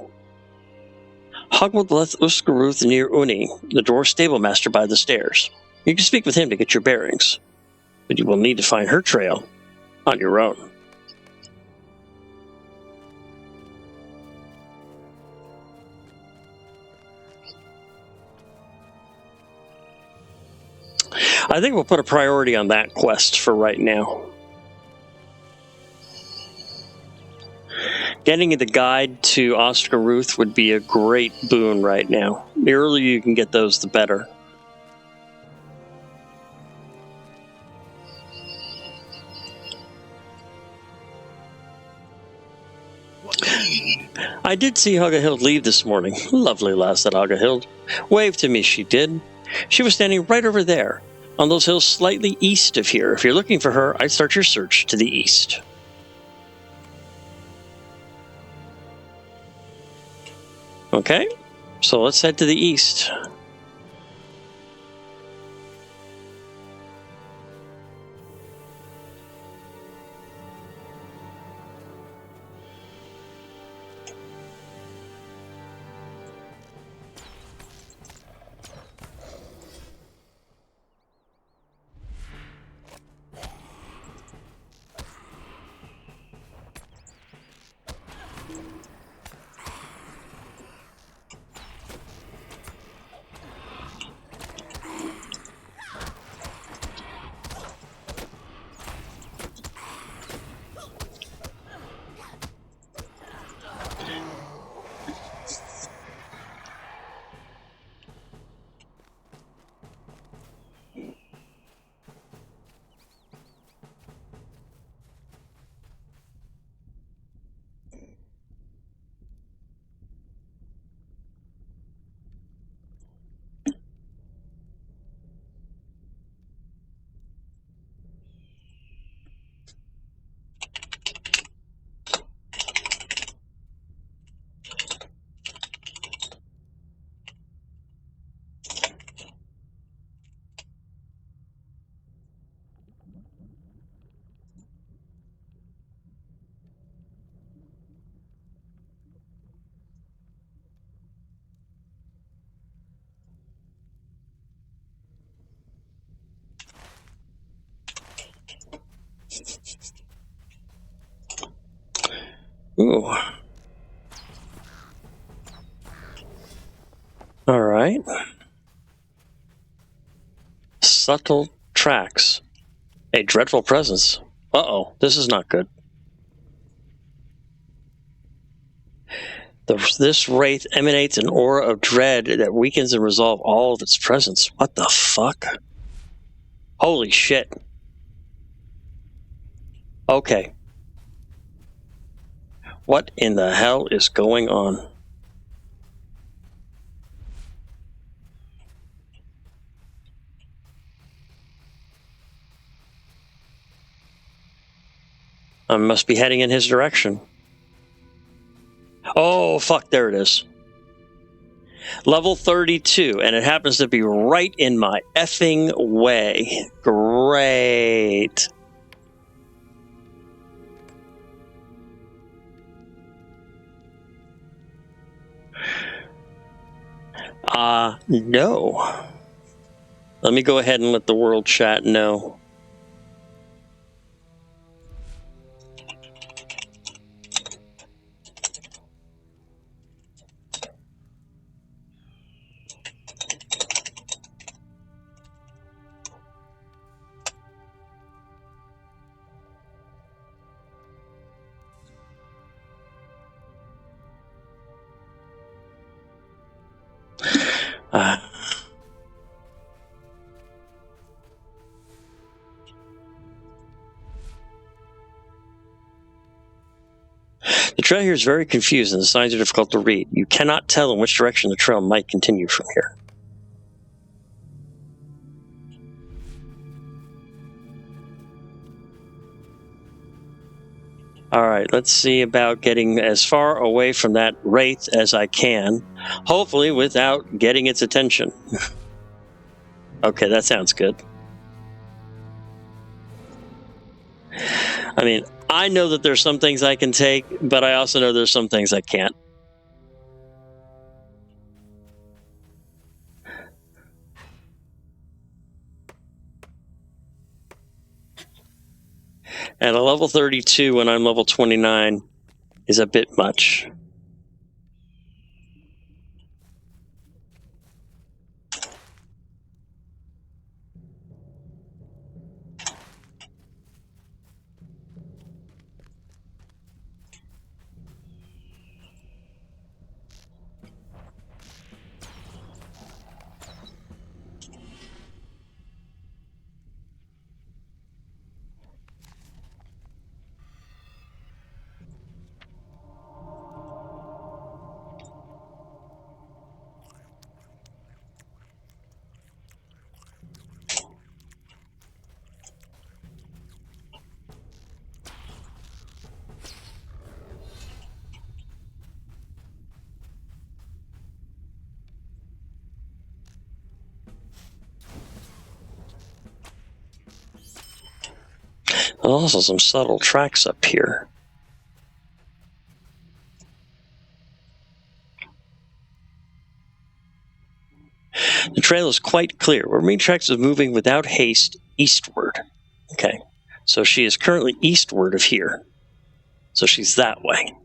Hoghild left Oskaruth near Uni, the dwarf stablemaster by the stairs. You can speak with him to get your bearings, but you will need to find her trail on your own. I think we'll put a priority on that quest for right now. Getting the guide to Oskaruth would be a great boon right now. The earlier you can get those, the better. I did see Hoghild leave this morning. Lovely lass, that Hoghild. Waved to me, she did. She was standing right over there, on those hills slightly east of here. If you're looking for her, I'd start your search to the east. Okay, so let's head to the east. Ooh. All right. Subtle tracks. A dreadful presence. Uh-oh, this is not good. This wraith emanates an aura of dread that weakens and resolves all of its presence. What the fuck? Holy shit. Okay. What in the hell is going on? I must be heading in his direction. Oh, fuck, there it is. Level 32, and it happens to be right in my effing way. Great. No. Let me go ahead and let the world chat know. The trail here is very confused and the signs are difficult to read. You cannot tell in which direction the trail might continue from here. Alright, let's see about getting as far away from that wraith as I can. Hopefully without getting its attention. Okay, that sounds good. I mean, I know that there's some things I can take, but I also know there's some things I can't. And a level 32 when I'm level 29 is a bit much. Also some subtle tracks up here. The trail is quite clear. Main tracks is moving without haste eastward. Okay, so she is currently eastward of here. So she's that way.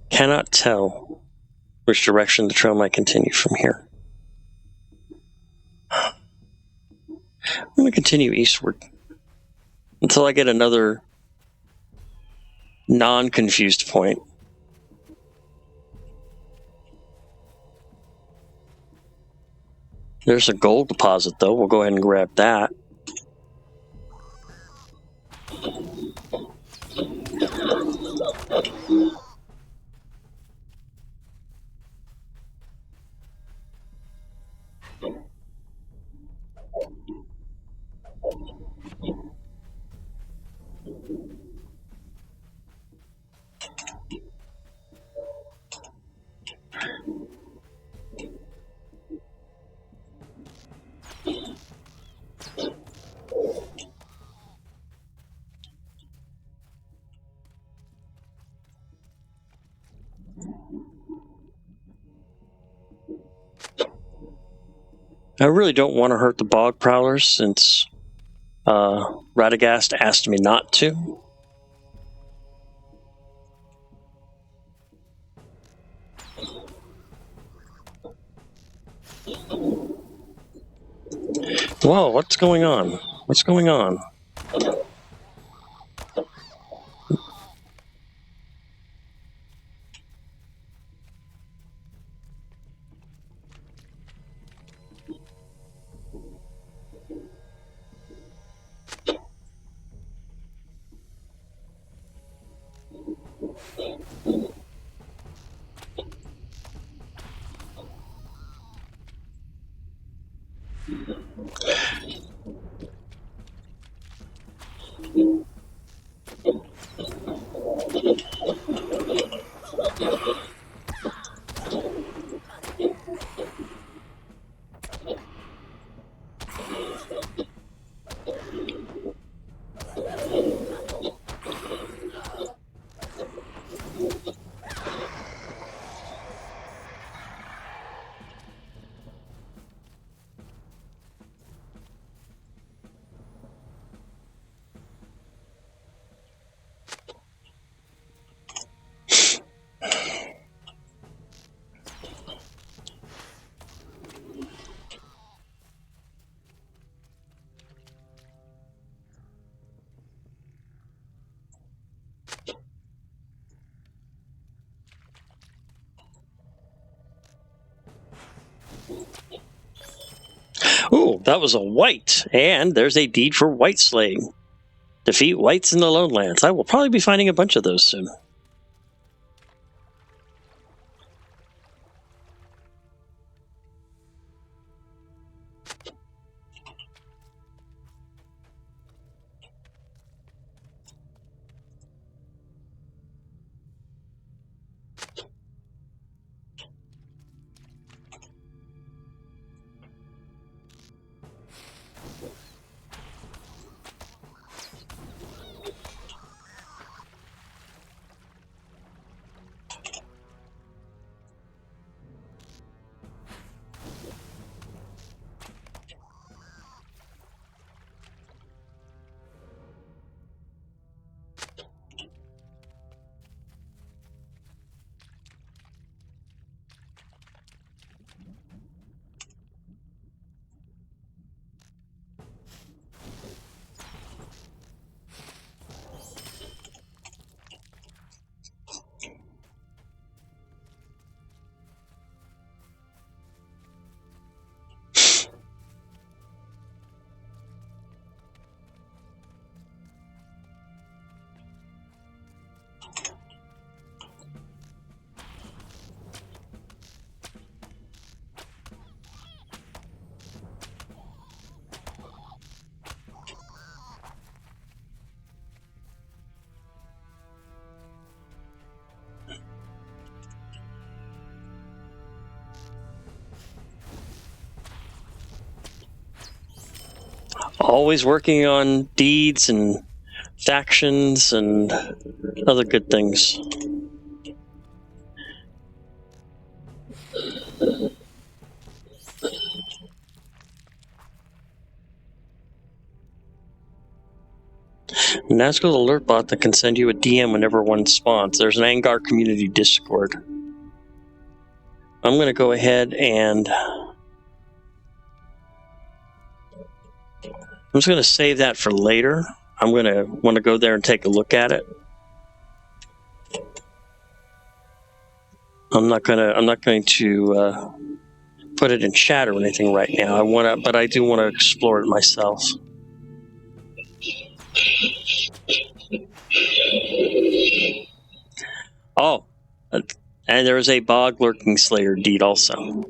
Cannot tell which direction the trail might continue from here. I'm going to continue eastward until I get another non-confused point. There's a gold deposit, though. We'll go ahead and grab that. I really don't want to hurt the bog prowlers since Radagast asked me not to. Whoa, what's going on? What's going on? Ooh, that was a white, and there's a deed for white slaying. Defeat whites in the Lone Lands. I will probably be finding a bunch of those soon. Always working on deeds and factions and other good things. Nazgul alert bot that can send you a DM whenever one spawns. There's an Angar community Discord. I'm going to go ahead and I'm just going to save that for later. I'm going to want to go there and take a look at it. I'm not going to put it in chat or anything right now. But I do want to explore it myself. Oh, and there is a Bog Lurking Slayer deed also.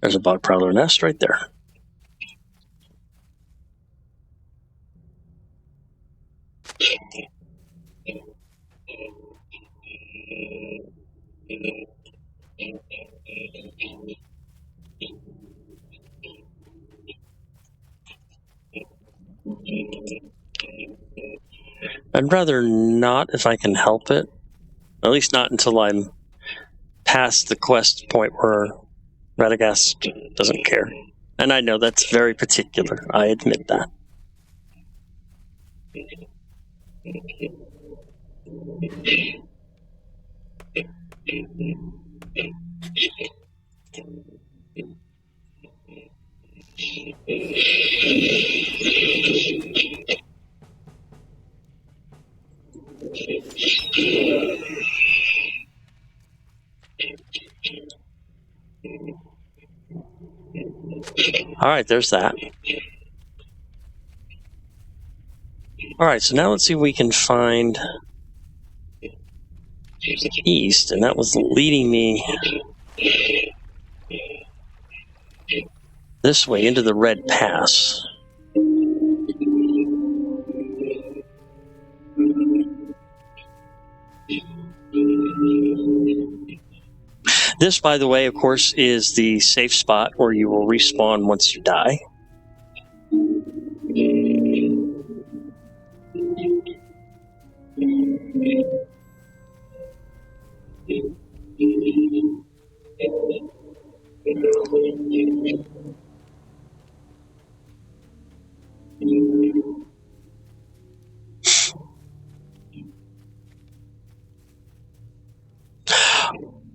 There's a bog prowler nest right there. I'd rather not if I can help it. At least not until I'm past the quest point where Radagast doesn't care. And I know that's very particular. I admit that. All right, there's that. All right, so now let's see if we can find east, and that was leading me this way into the Red Pass. This, by the way, of course, is the safe spot where you will respawn once you die.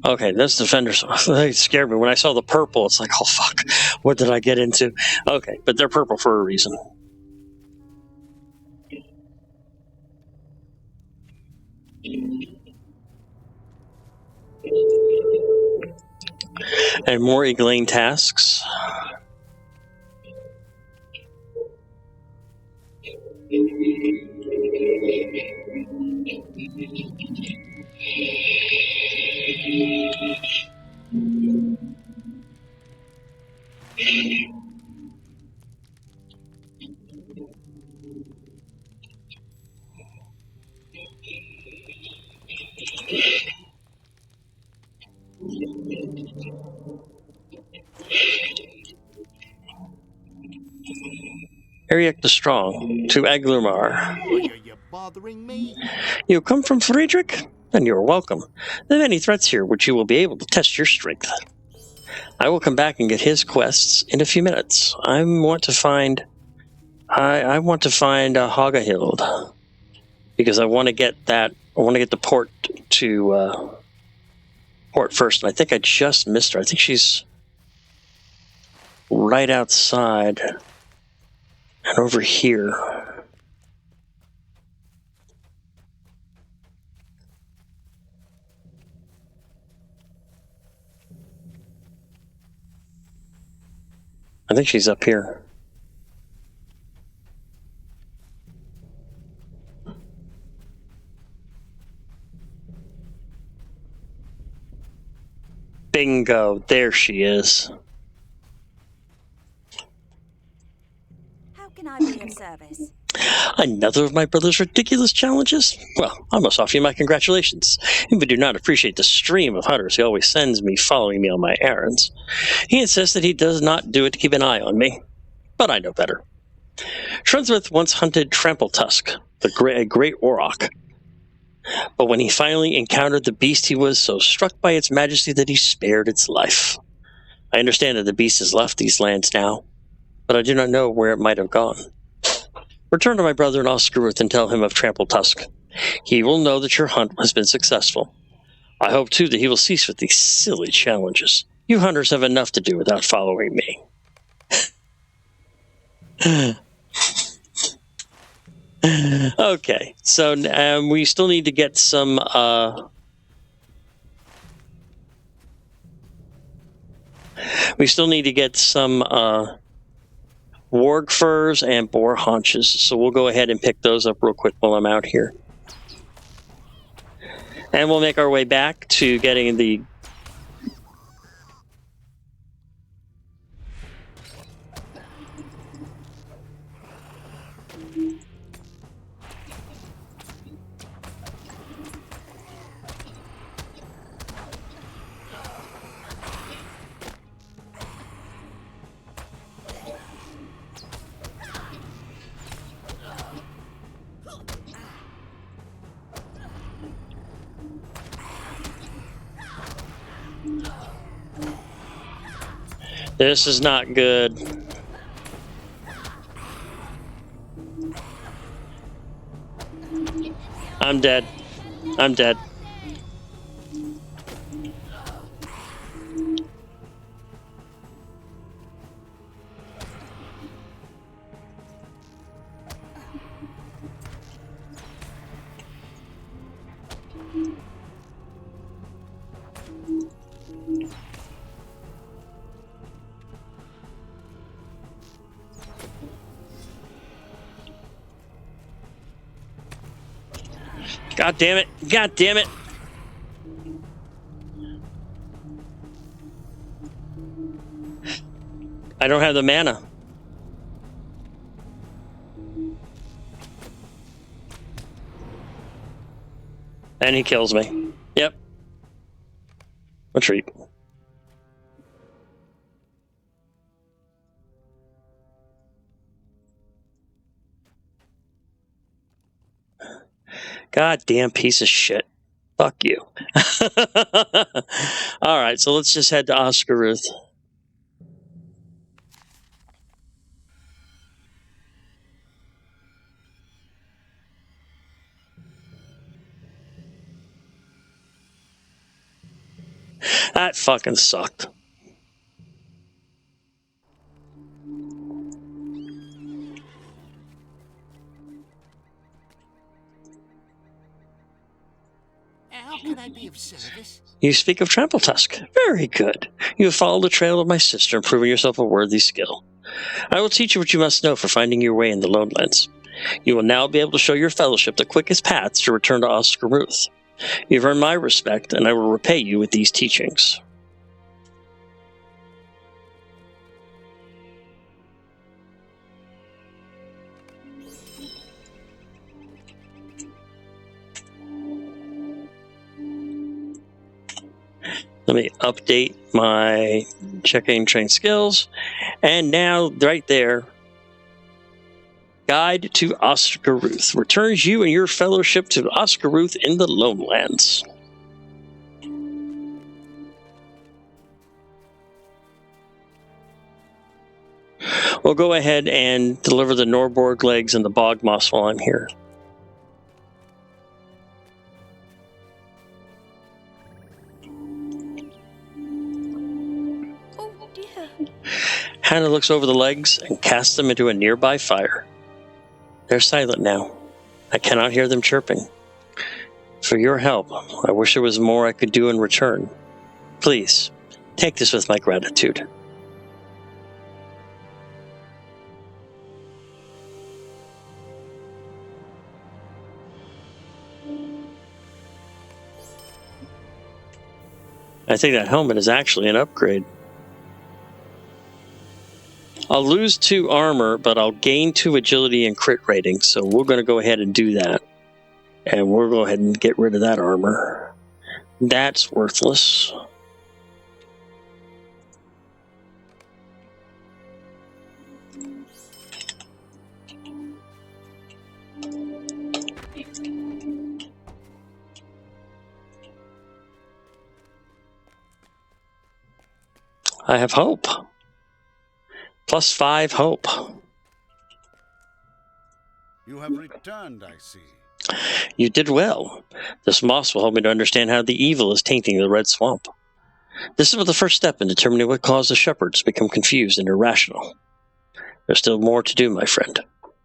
Okay, those defenders, they scared me. When I saw the purple, it's like, oh, fuck, what did I get into? Okay, but they're purple for a reason. And more Eglain tasks. Ariek the Strong to Aglumar. Why are you bothering me? You come from Friedrich? Then you are welcome. There are many threats here which you will be able to test your strength. I will come back and get his quests in a few minutes. I want to find Hagahild because I want to get that. I want to get the port to port first, and I think I just missed her. I think she's right outside and over here. I think she's up here. Bingo, there she is. How can I be of service? Another of my brother's ridiculous challenges? Well, I must offer you my congratulations. If you do not appreciate the stream of hunters he always sends me following me on my errands, he insists that he does not do it to keep an eye on me. But I know better. Shrewsmith once hunted Trampletusk, a great auroch. But when he finally encountered the beast, he was so struck by its majesty that he spared its life. I understand that the beast has left these lands now, but I do not know where it might have gone. Return to my brother in Oscaruth and tell him of Trampletusk. He will know that your hunt has been successful. I hope, too, that he will cease with these silly challenges. You hunters have enough to do without following me. Okay, so we still need to get some warg furs, and boar haunches. So we'll go ahead and pick those up real quick while I'm out here. And we'll make our way back to getting the... This is not good. I'm dead. I'm dead. God damn it. God damn it. I don't have the mana. And he kills me. Yep. Retreat. Goddamn piece of shit. Fuck you. Alright, so let's just head to Oscaruth. That fucking sucked. How can I be of service? You speak of Trampletusk. Very good. You have followed the trail of my sister and proven yourself a worthy skill. I will teach you what you must know for finding your way in the Lowlands. You will now be able to show your fellowship the quickest paths to return to Oscaruth. You've earned my respect, and I will repay you with these teachings. Let me update my checking train skills. And now, right there, Guide to Oscaruth returns you and your fellowship to Oscaruth in the Lowlands. We'll go ahead and deliver the Norborg legs and the bog moss while I'm here. Oh dear. Hannah looks over the legs and casts them into a nearby fire. They're silent now. I cannot hear them chirping. For your help, I wish there was more I could do in return. Please, take this with my gratitude. I think that helmet is actually an upgrade. I'll lose 2 armor, but I'll gain 2 agility and crit rating, so we're going to go ahead and do that. And we'll go ahead and get rid of that armor. That's worthless. I have hope. +5 hope. You have returned, I see. You did well. This moss will help me to understand how the evil is tainting the Red Swamp. This is but the first step in determining what caused the shepherds to become confused and irrational. There's still more to do, my friend,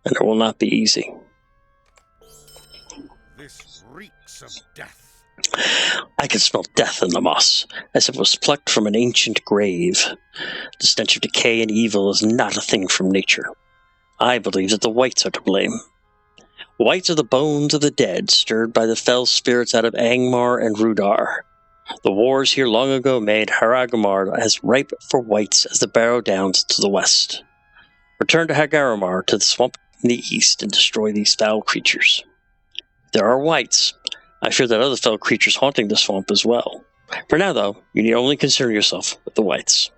and it will not be easy. This reeks of death. I can smell death in the moss, as if it was plucked from an ancient grave. The stench of decay and evil is not a thing from nature. I believe that the whites are to blame. Whites are the bones of the dead, stirred by the fell spirits out of Angmar and Rudar. The wars here long ago made Haragamar as ripe for whites as the Barrow Downs to the west. Return to Hagaramar, to the swamp in the east, and destroy these foul creatures. There are whites. I fear that other fell creatures haunting the swamp as well. For now, though, you need only concern yourself with the whites.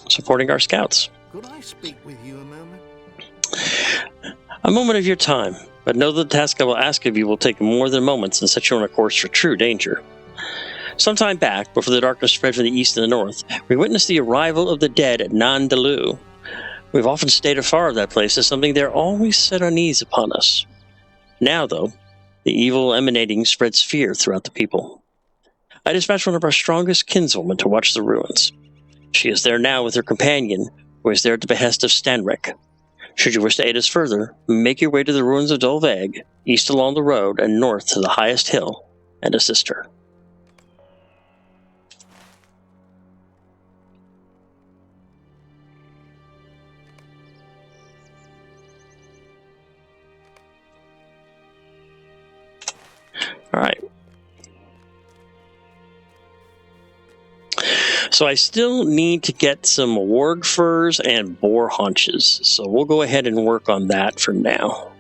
Supporting our scouts. Could I speak with you a moment? A moment of your time, but know that the task I will ask of you will take more than moments and set you on a course for true danger. Some time back, before the darkness spread from the east and the north, we witnessed the arrival of the dead at Nandalu. We've often stayed afar of that place as something there always set unease upon us. Now, though, the evil emanating spreads fear throughout the people. I dispatched one of our strongest kinswomen to watch the ruins. She is there now with her companion, who is there at the behest of Stanric. Should you wish to aid us further, make your way to the ruins of Dolveg, east along the road and north to the highest hill, and assist her. All right. So I still need to get some warg furs and boar haunches, so we'll go ahead and work on that for now.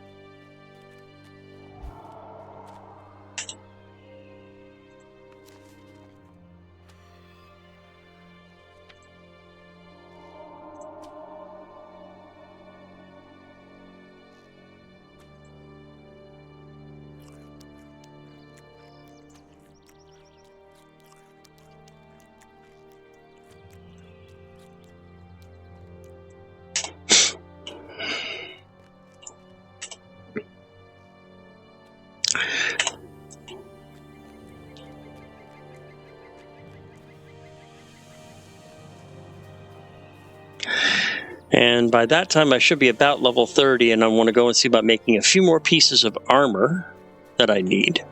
And by that time, I should be about level 30, and I want to go and see about making a few more pieces of armor that I need.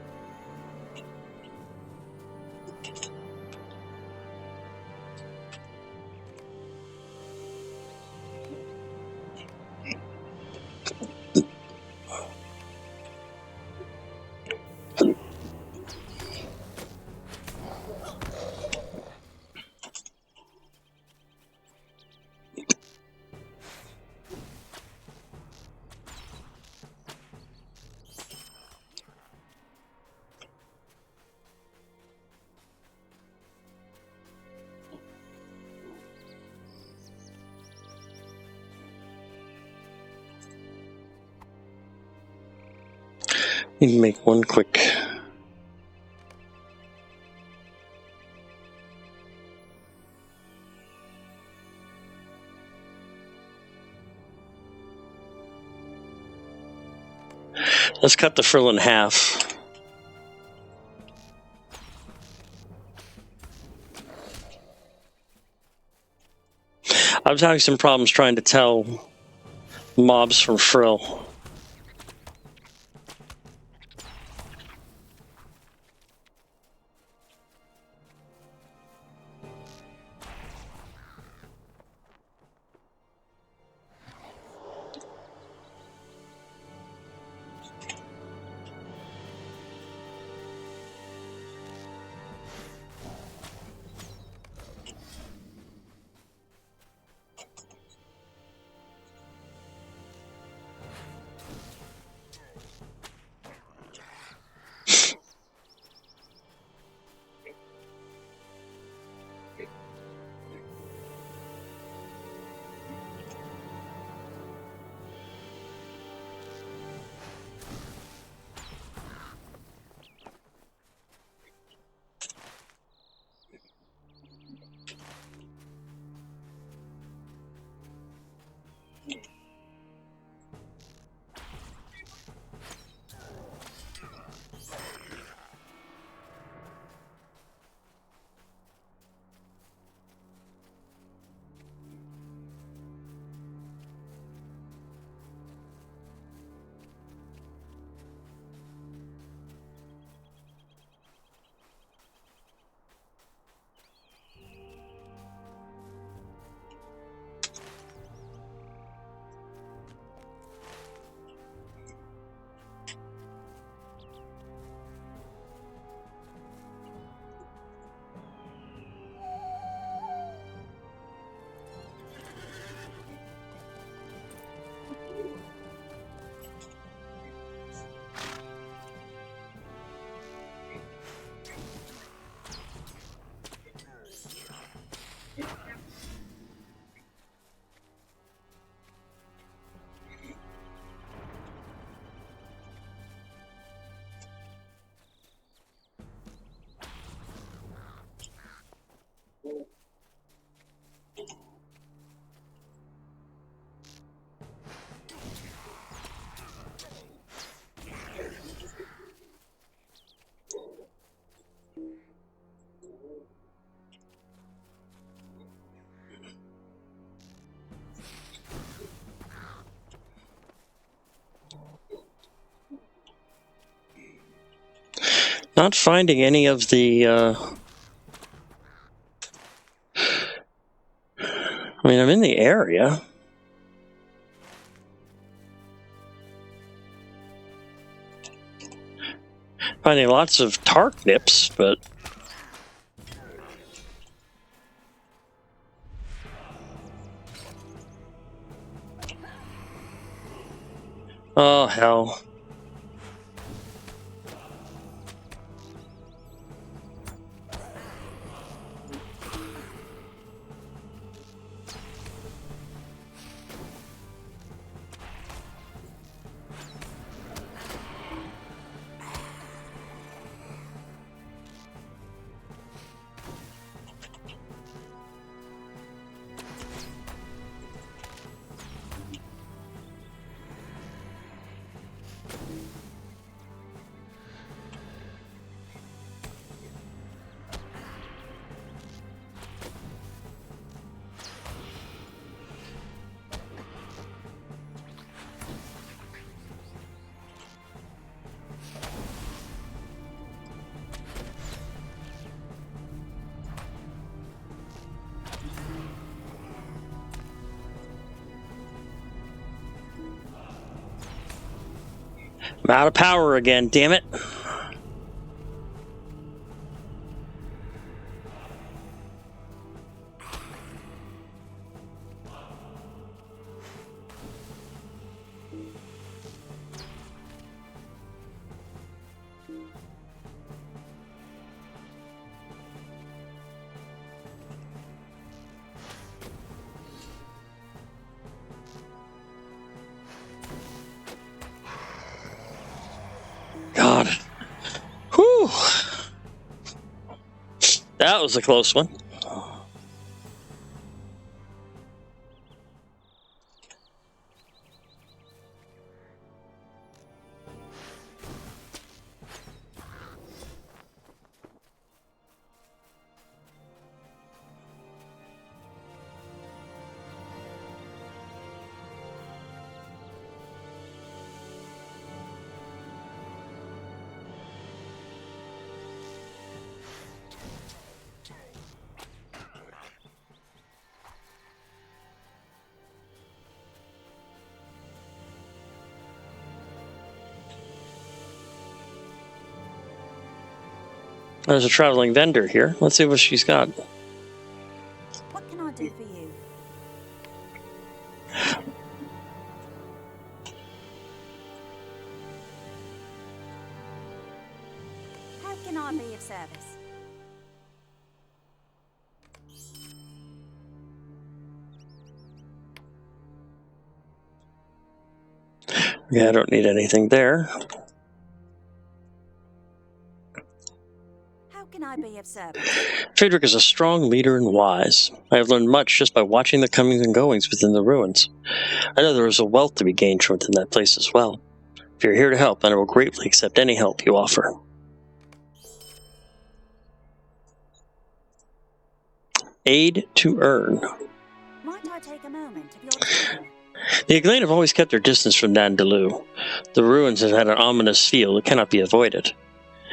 Need to make one quick. Let's cut the frill in half. I was having some problems trying to tell mobs from frill. Not finding any of the, I mean, I'm in the area. Finding lots of tarknips, but... Oh, hell. I'm out of power again, damn it. God. Whew. That was a close one. There's a traveling vendor here. Let's see what she's got. What can I do for you? How can I be of service? Yeah, I don't need anything there. How can I be of service? Friedrich is a strong leader and wise. I have learned much just by watching the comings and goings within the ruins. I know there is a wealth to be gained from within that place as well. If you're here to help, then I will gratefully accept any help you offer. Aid to earn. Might I take a moment of your time? The Aglain have always kept their distance from Nandaloo. The ruins have had an ominous feel that cannot be avoided.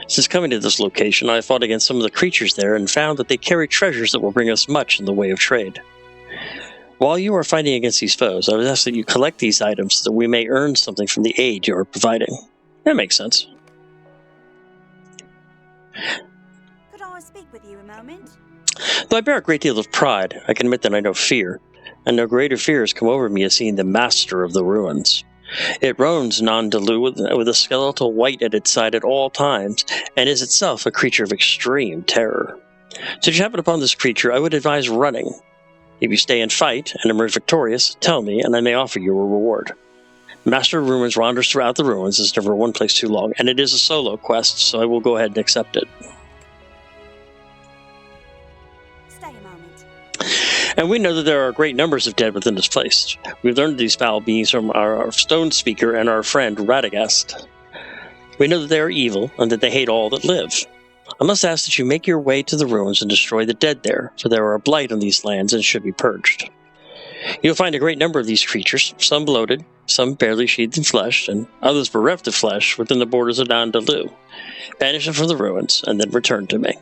Since coming to this location, I have fought against some of the creatures there and found that they carry treasures that will bring us much in the way of trade. While you are fighting against these foes, I would ask that you collect these items so that we may earn something from the aid you are providing. That makes sense. Could I speak with you a moment? Though I bear a great deal of pride, I can admit that I know fear, and no greater fear has come over me as seeing the master of the ruins. It roams Nandaloo with a skeletal wight at its side at all times, and is itself a creature of extreme terror. Should you happen upon this creature, I would advise running. If you stay and fight, and emerge victorious, tell me, and I may offer you a reward. Master of Ruins wanders throughout the ruins, is never one place too long, and it is a solo quest, so I will go ahead and accept it. Stay a moment. And we know that there are great numbers of dead within this place. We've learned these foul beings from our stone speaker and our friend Radagast. We know that they are evil, and that they hate all that live. I must ask that you make your way to the ruins and destroy the dead there, for there are a blight on these lands and should be purged. You'll find a great number of these creatures, some bloated, some barely sheathed in flesh, and others bereft of flesh within the borders of Nandalu. Banish them from the ruins, and then return to me.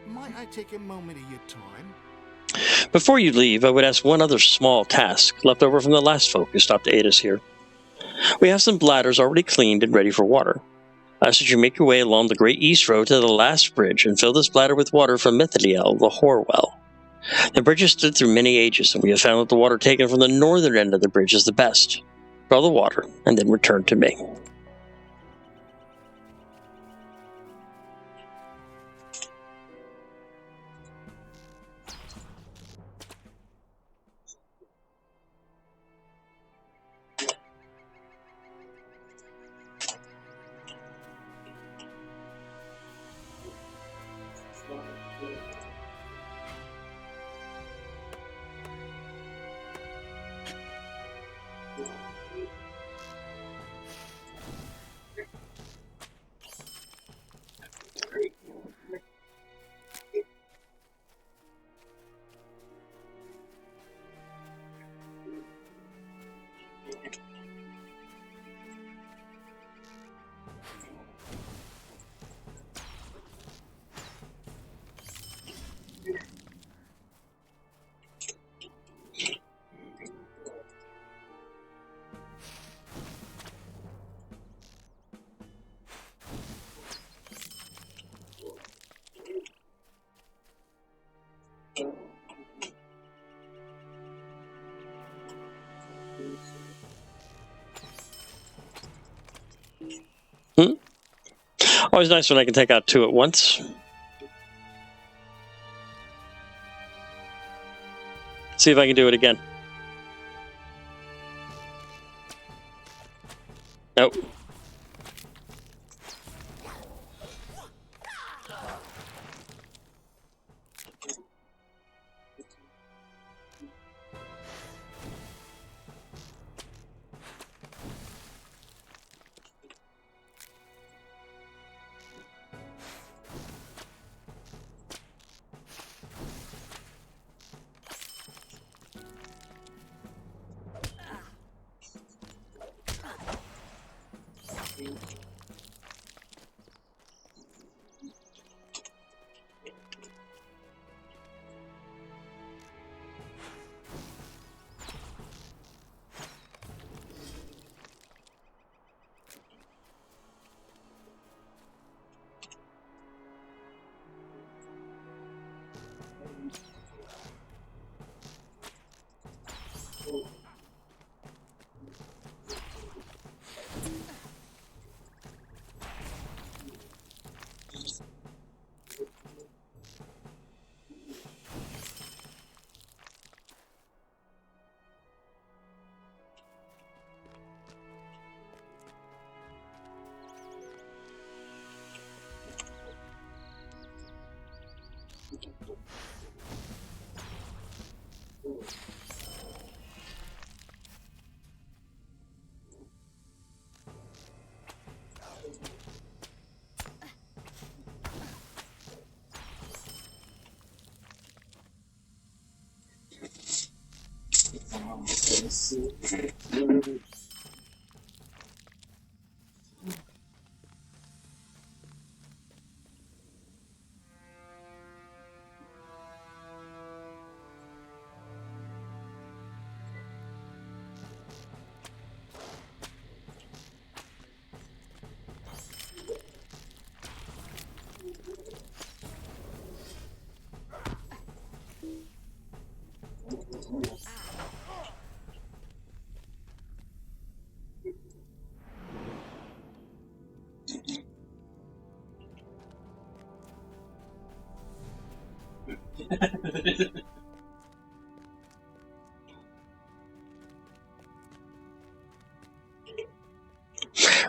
Might I take a moment of your time? Before you leave, I would ask one other small task left over from the last folk who stopped to aid us here. We have some bladders already cleaned and ready for water. I ask that you make your way along the Great East Road to the last bridge and fill this bladder with water from Mithriel, the Horwell. The bridge has stood through many ages, and we have found that the water taken from the northern end of the bridge is the best. Draw the water, and then return to me. Always nice when I can take out two at once. See if I can do it again. Nope.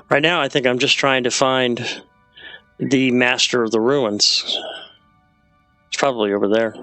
Right now, I think I'm just trying to find the master of the ruins. It's probably over there.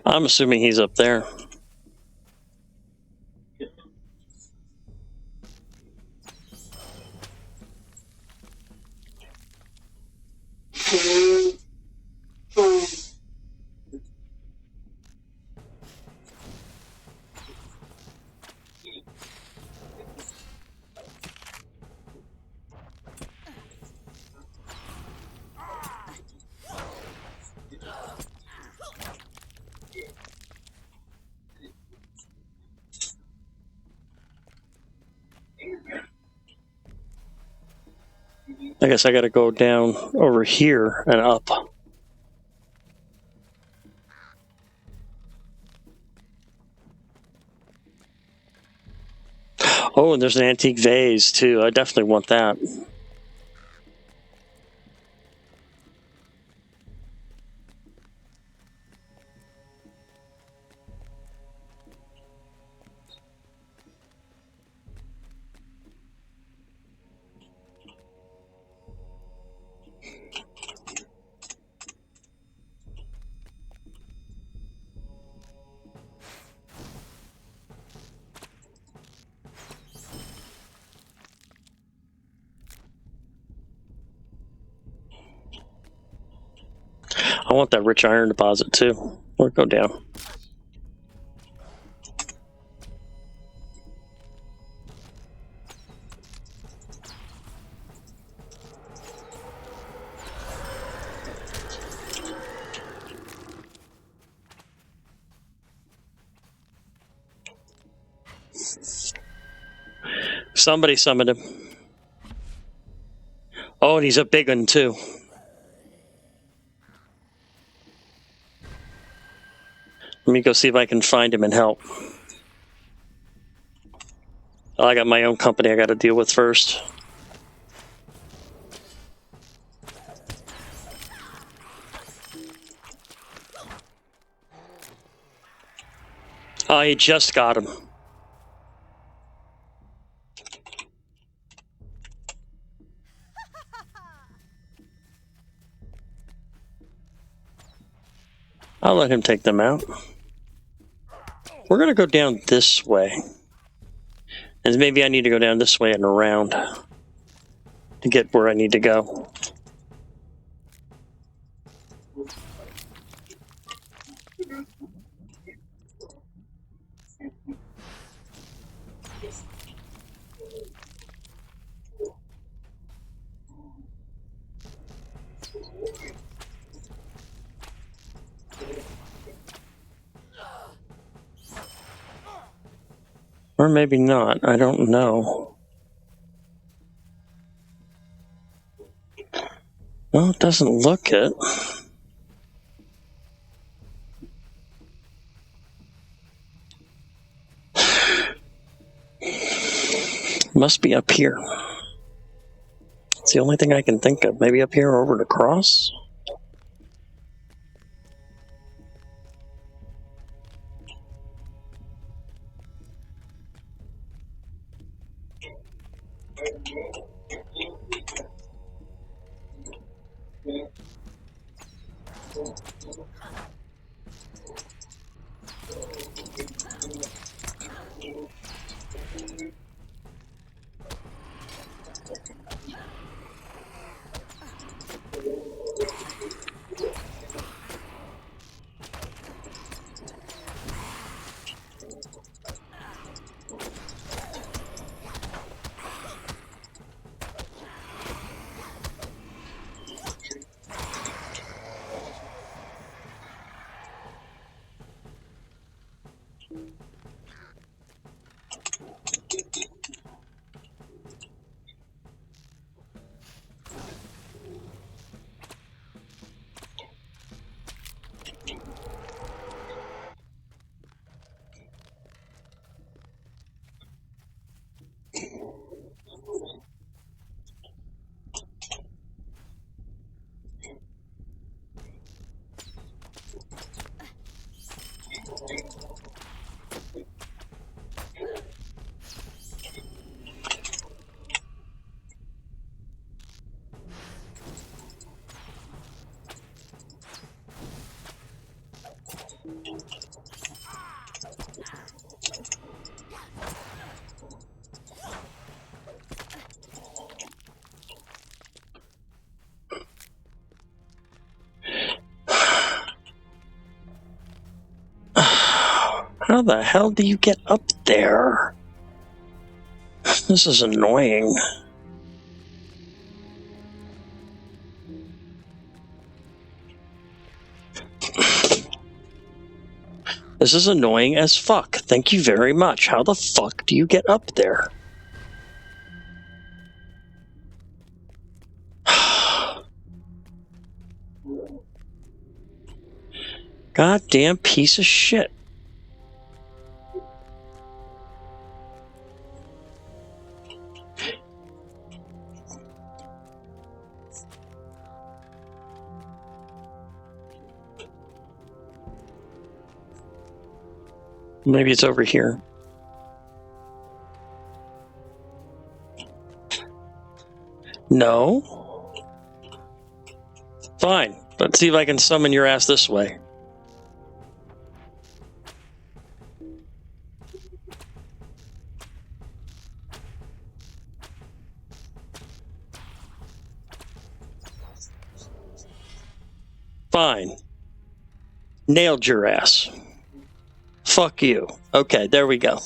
I'm assuming he's up there. I guess I gotta go down over here and up. Oh, and there's an antique vase too. I definitely want that. I want that rich iron deposit too. Or go down. Somebody summoned him. Oh, and he's a big one too. Let me go see if I can find him and help. Oh, I got my own company I got to deal with first. Oh, he just got him. I'll let him take them out. We're going to go down this way. And maybe I need to go down this way and around to get where I need to go. Or maybe not. I don't know. Well, it doesn't look it. Must be up here. It's the only thing I can think of. Maybe up here or over to cross? How the hell do you get up there? This is annoying. This is annoying as fuck. Thank you very much. How the fuck do you get up there? Goddamn piece of shit. Maybe it's over here. No? Fine. Let's see if I can summon your ass this way. Fine. Nailed your ass. Fuck you. Okay, there we go.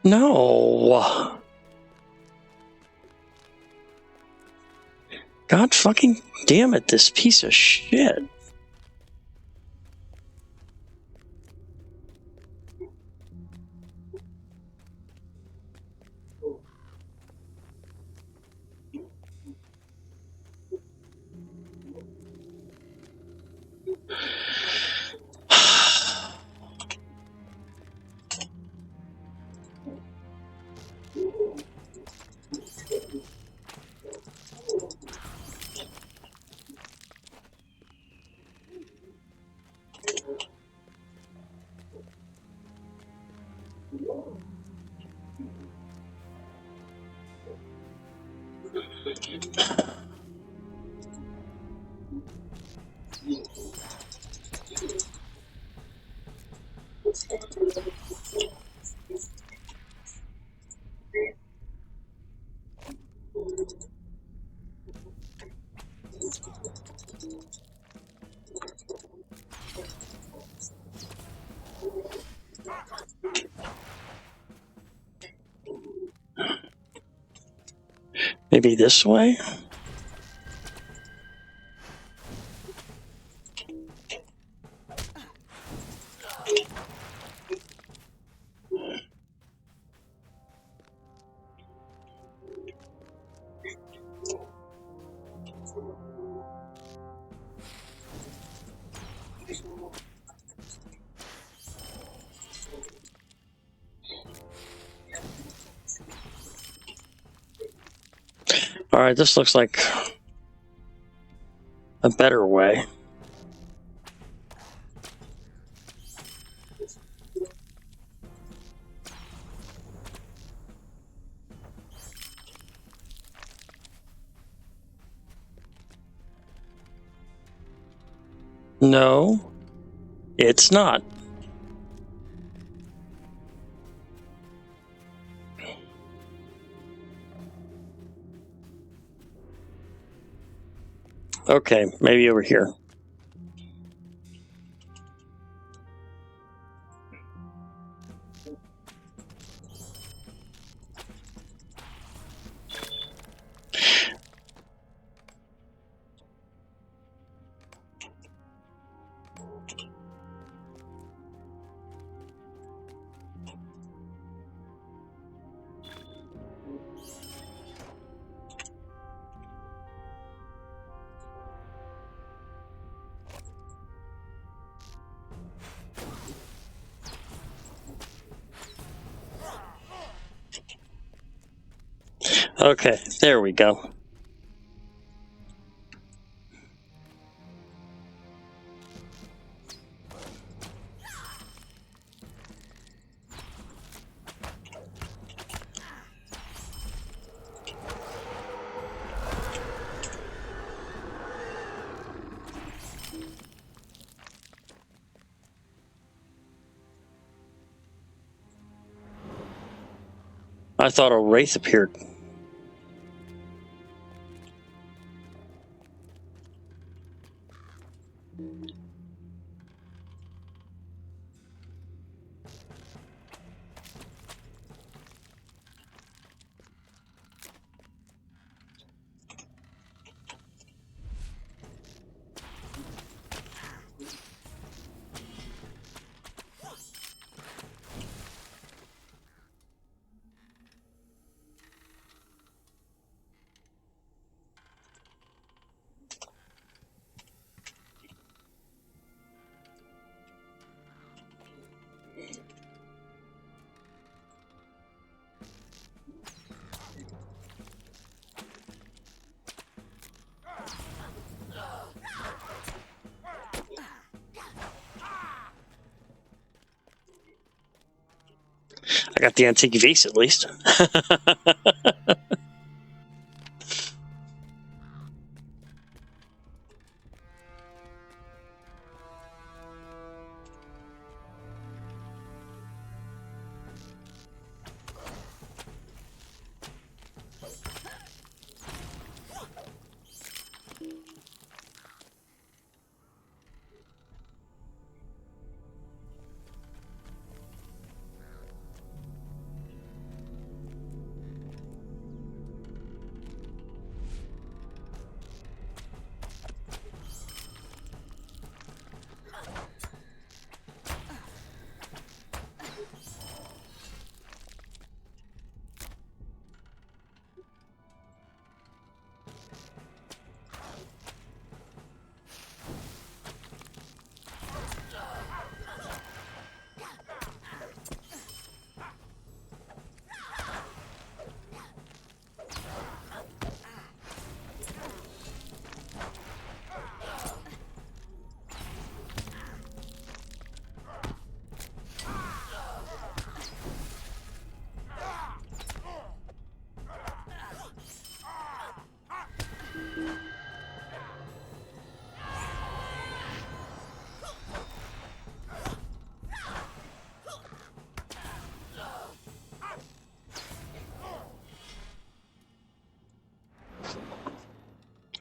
No. God fucking damn it, this piece of shit. Maybe this way? Alright, this looks like a better way. No, it's not. Okay, maybe over here. Okay, there we go. I thought a wraith appeared. I got the antique vase at least.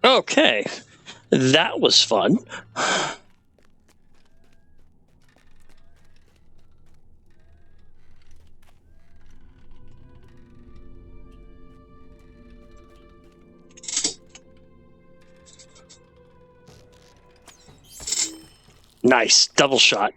Okay, that was fun. Nice, double shot.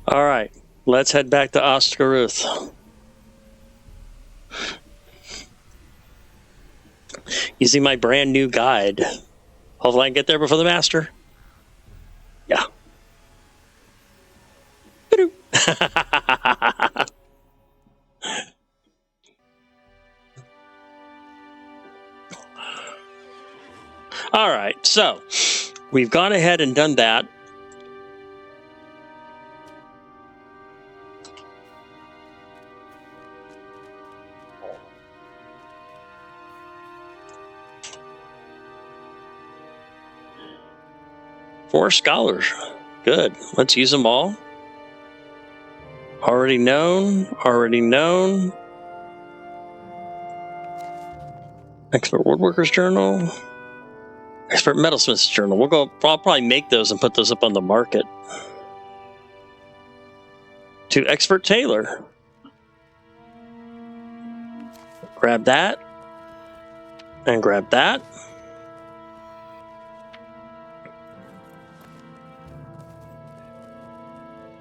All right, let's head back to Oscaruth. Using my brand new guide. Hopefully I can get there before the master. Yeah. All right, so we've gone ahead and done that. Four scholars. Good. Let's use them all. Already known. Already known. Expert Woodworker's Journal. Expert Metalsmith's Journal. I'll probably make those and put those up on the market. To Expert Tailor. Grab that. And grab that.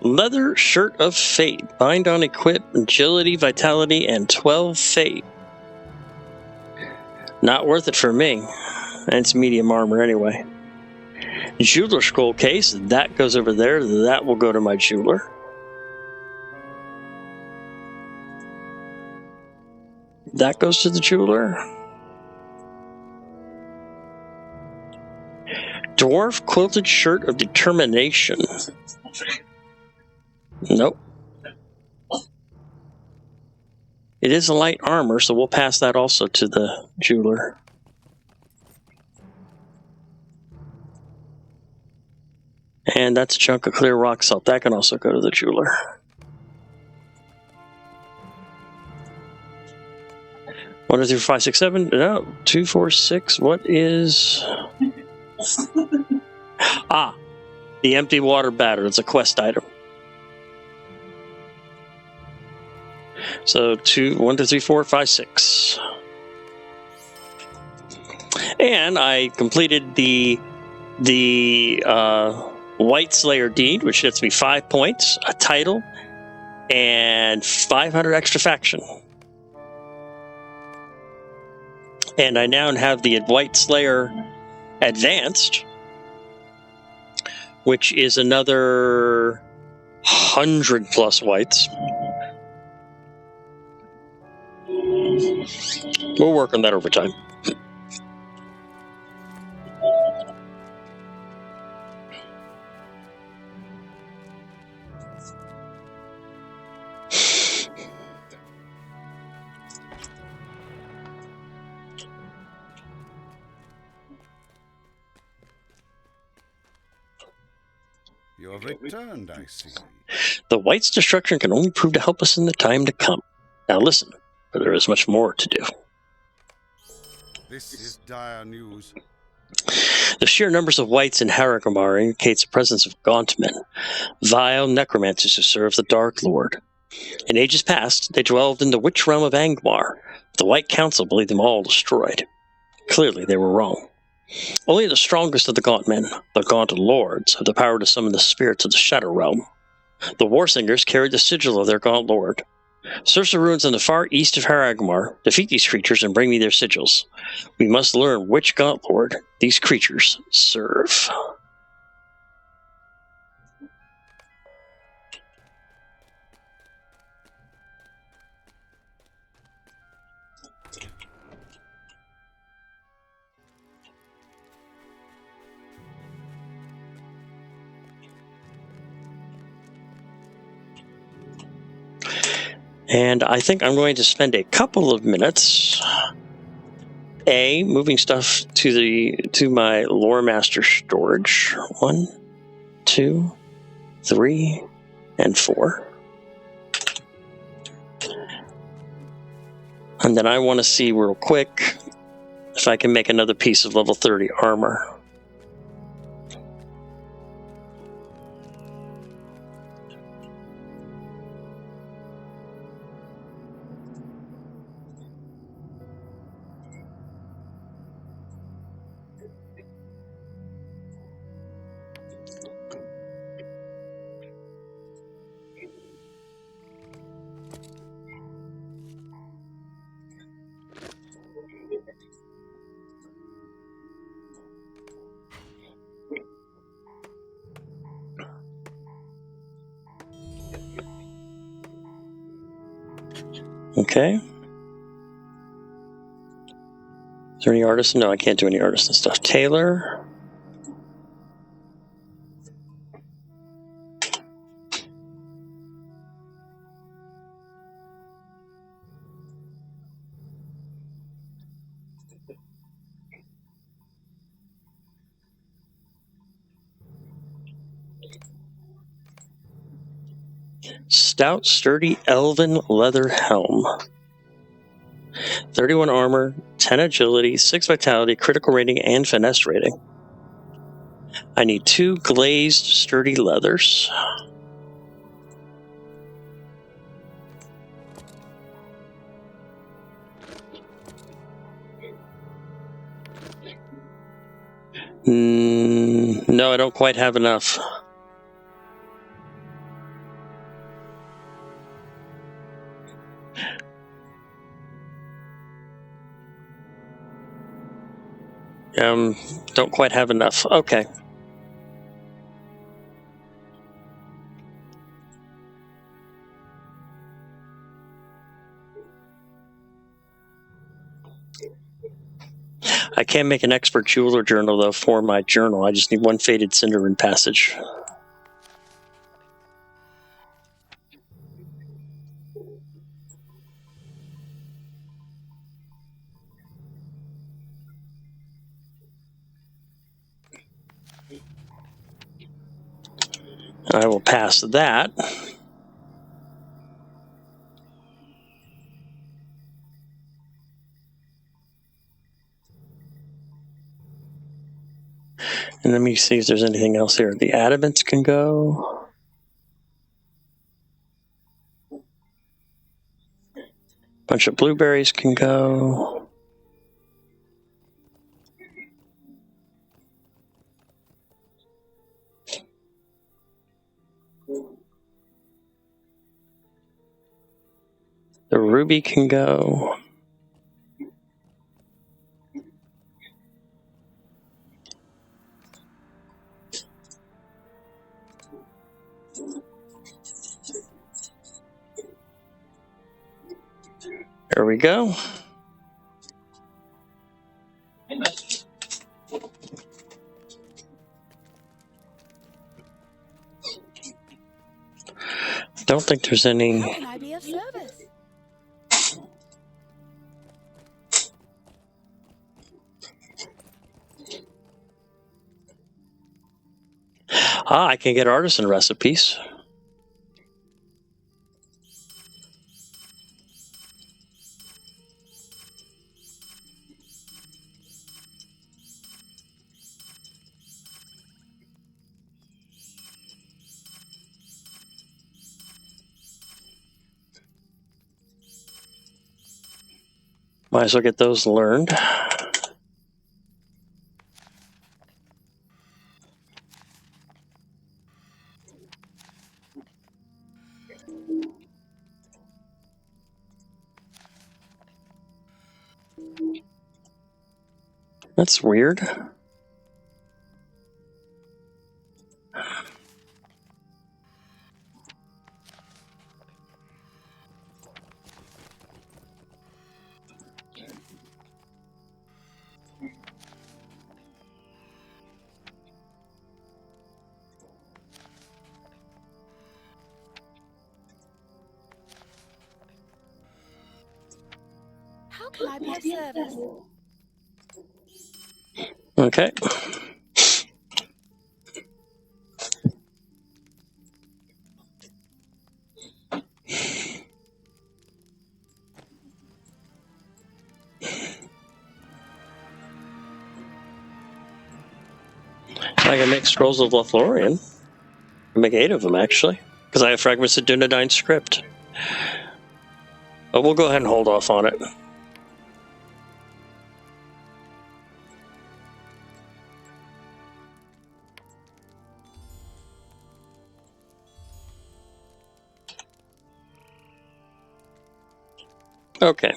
Leather Shirt of Fate. Bind on Equip, Agility, Vitality, and 12 Fate. Not worth it for me. And it's medium armor anyway. Jeweler Scroll Case. That goes over there. That will go to my jeweler. That goes to the jeweler. Dwarf Quilted Shirt of Determination. Nope. It is a light armor, so we'll pass that also to the jeweler. And that's a chunk of clear rock salt. That can also go to the jeweler. One, 2, 3, 4, 5, 6, 7. No, 2, 4, 6. What is... the empty water batter. It's a quest item. So 1, 2, 3, 4, 5, 6. And I completed the White Slayer deed, which gets me 5 points, a title, and 500 extra faction. And I now have the White Slayer Advanced, which is another 100 plus whites. We'll work on that over time. You have returned, I see. The White's destruction can only prove to help us in the time to come. Now listen, for there is much more to do. This is dire news. The sheer numbers of Whites in Harrogmar indicates the presence of gaunt men, vile necromancers who serve the Dark Lord. In ages past, they dwelled in the witch realm of Angmar. The White Council believed them all destroyed. Clearly, they were wrong. Only the strongest of the gaunt men, the gaunt lords, have the power to summon the spirits of the Shadow Realm. The Warsingers carried the sigil of their gaunt lord. Search the ruins in the far east of Harrogmar, defeat these creatures, and bring me their sigils. We must learn which gaunt lord these creatures serve. And I think I'm going to spend a couple of minutes moving stuff to my lore master storage. 1, 2, 3, and 4. And then I want to see real quick if I can make another piece of level 30 armor. Okay. Is there any artisan? No, I can't do any artisan stuff. Tailor. Stout, sturdy, elven leather helm. 31 armor, 10 agility, 6 vitality, critical rating, and finesse rating. I need 2 glazed, sturdy leathers. No, I don't quite have enough. Don't quite have enough. Okay. I can make an expert jeweler journal, though, for my journal. I just need 1 faded cinder and passage. I will pass that. And let me see if there's anything else here. The adamants can go. Bunch of blueberries can go. The ruby can go. There we go. Don't think there's any. How can I be of service? I can get artisan recipes. Might as well get those learned. That's weird. How can I be of service? Okay. I can make scrolls of Lothlorien. I can make 8 of them, actually, because I have fragments of Dunedain script. But we'll go ahead and hold off on it. Okay.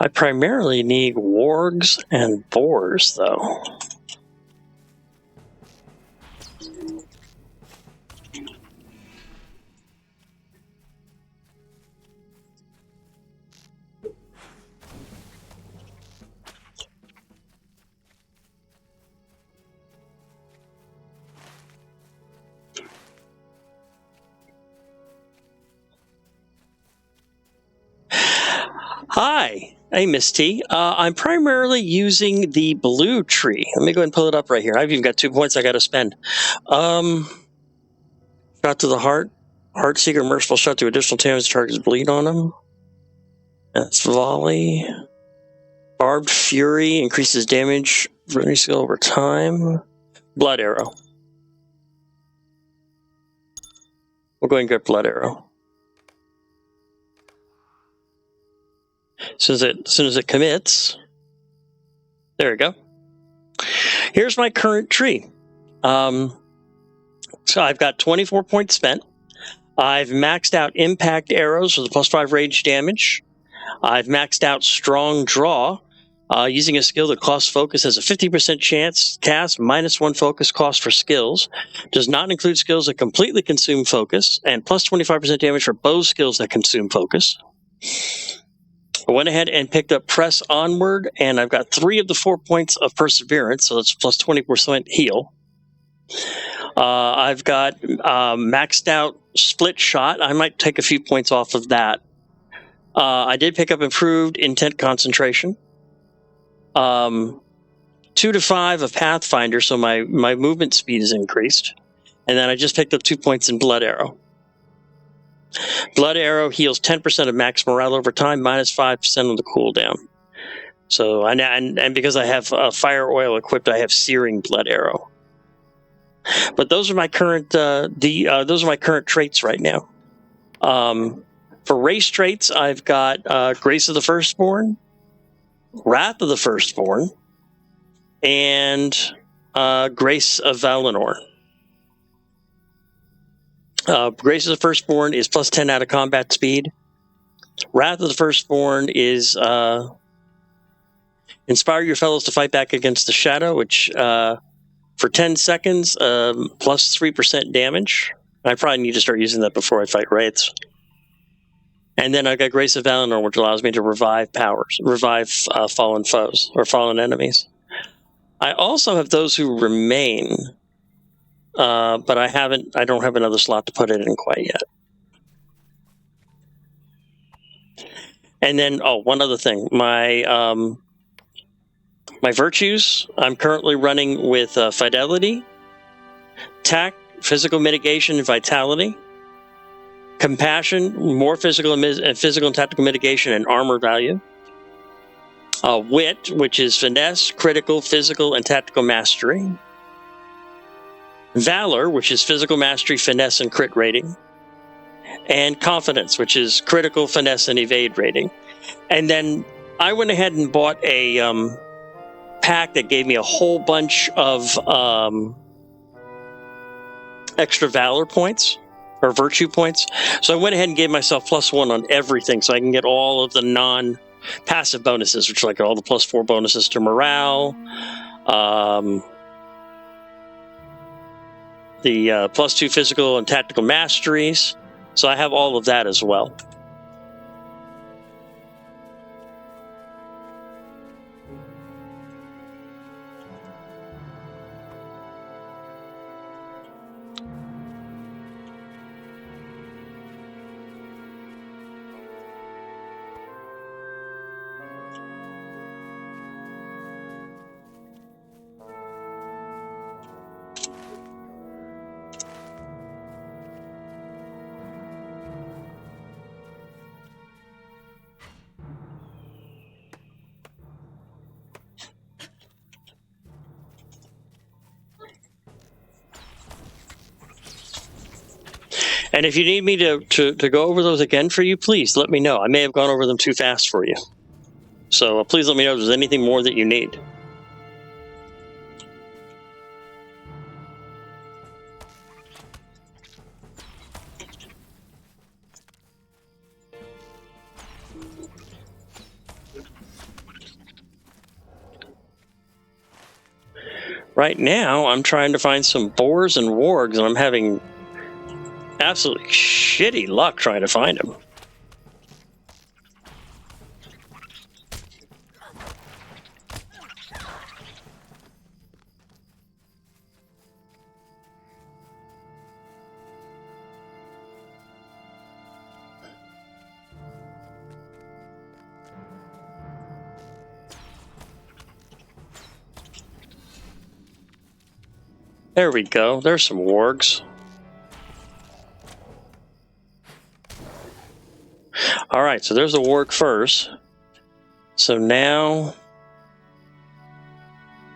I primarily need wargs and boars, though. Hi. Hey, Miss T. I'm primarily using the blue tree. Let me go ahead and pull it up right here. I've even got 2 points I got to spend. Shot to the heart. Heartseeker, merciful shot to additional damage. Targets bleed on them. That's volley. Barbed Fury increases damage running skill over time. Blood Arrow. We'll go ahead and get Blood Arrow. As soon as it commits. There we go. Here's my current tree. So I've got 24 points spent. I've maxed out Impact Arrows with a +5 rage damage. I've maxed out Strong Draw. Using a skill that costs focus has a 50% chance cast, -1 focus cost for skills. Does not include skills that completely consume focus, and plus 25% damage for bow skills that consume focus. I went ahead and picked up Press Onward, and I've got 3 of the 4 points of Perseverance, so that's plus 20% heal. I've got maxed out Split Shot. I might take a few points off of that. I did pick up Improved Intent Concentration. 2 to 5 of Pathfinder, so my movement speed is increased. And then I just picked up 2 points in Blood Arrow. Blood Arrow heals 10% of max morale over time, -5% on the cooldown. So, and because I have Fire Oil equipped, I have Searing Blood Arrow. But those are my current those are my current traits right now. For race traits, I've got Grace of the Firstborn, Wrath of the Firstborn, and Grace of Valinor. Grace of the Firstborn is plus 10 out of combat speed. Wrath of the Firstborn is inspire your fellows to fight back against the shadow, which for 10 seconds, plus 3% damage. I probably need to start using that before I fight wraiths. And then I got Grace of Valinor, which allows me to revive fallen foes or fallen enemies. I also have Those Who Remain, but I don't have another slot to put it in quite yet. And then, one other thing, my virtues, I'm currently running with Fidelity, Tact, Physical Mitigation, and Vitality. Compassion, more physical and tactical mitigation, and armor value. Wit, which is finesse, critical, physical, and tactical mastery. Valor, which is physical mastery, finesse, and crit rating. And confidence, which is critical, finesse, and evade rating. And then I went ahead and bought a pack that gave me a whole bunch of extra valor points. Or virtue points. So I went ahead and gave myself +1 on everything so I can get all of the non-passive bonuses, which are like all the +4 bonuses to morale, the +2 physical and tactical masteries. So I have all of that as well. And if you need me to go over those again for you, please let me know. I may have gone over them too fast for you. So please let me know if there's anything more that you need. Right now, I'm trying to find some boars and wargs, and I'm having absolutely shitty luck trying to find them. There we go. There's some wargs. All right, so there's a warg first. So now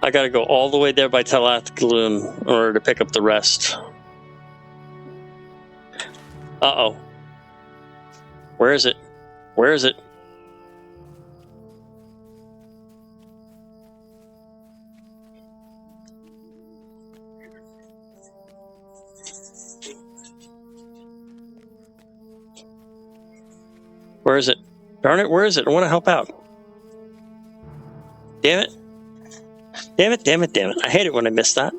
I got to go all the way there by Talathgaloon in order to pick up the rest. Uh-oh. Where is it? Where is it? Where is it? Darn it, where is it? I want to help out. Damn it. Damn it, damn it, damn it. I hate it when I miss that.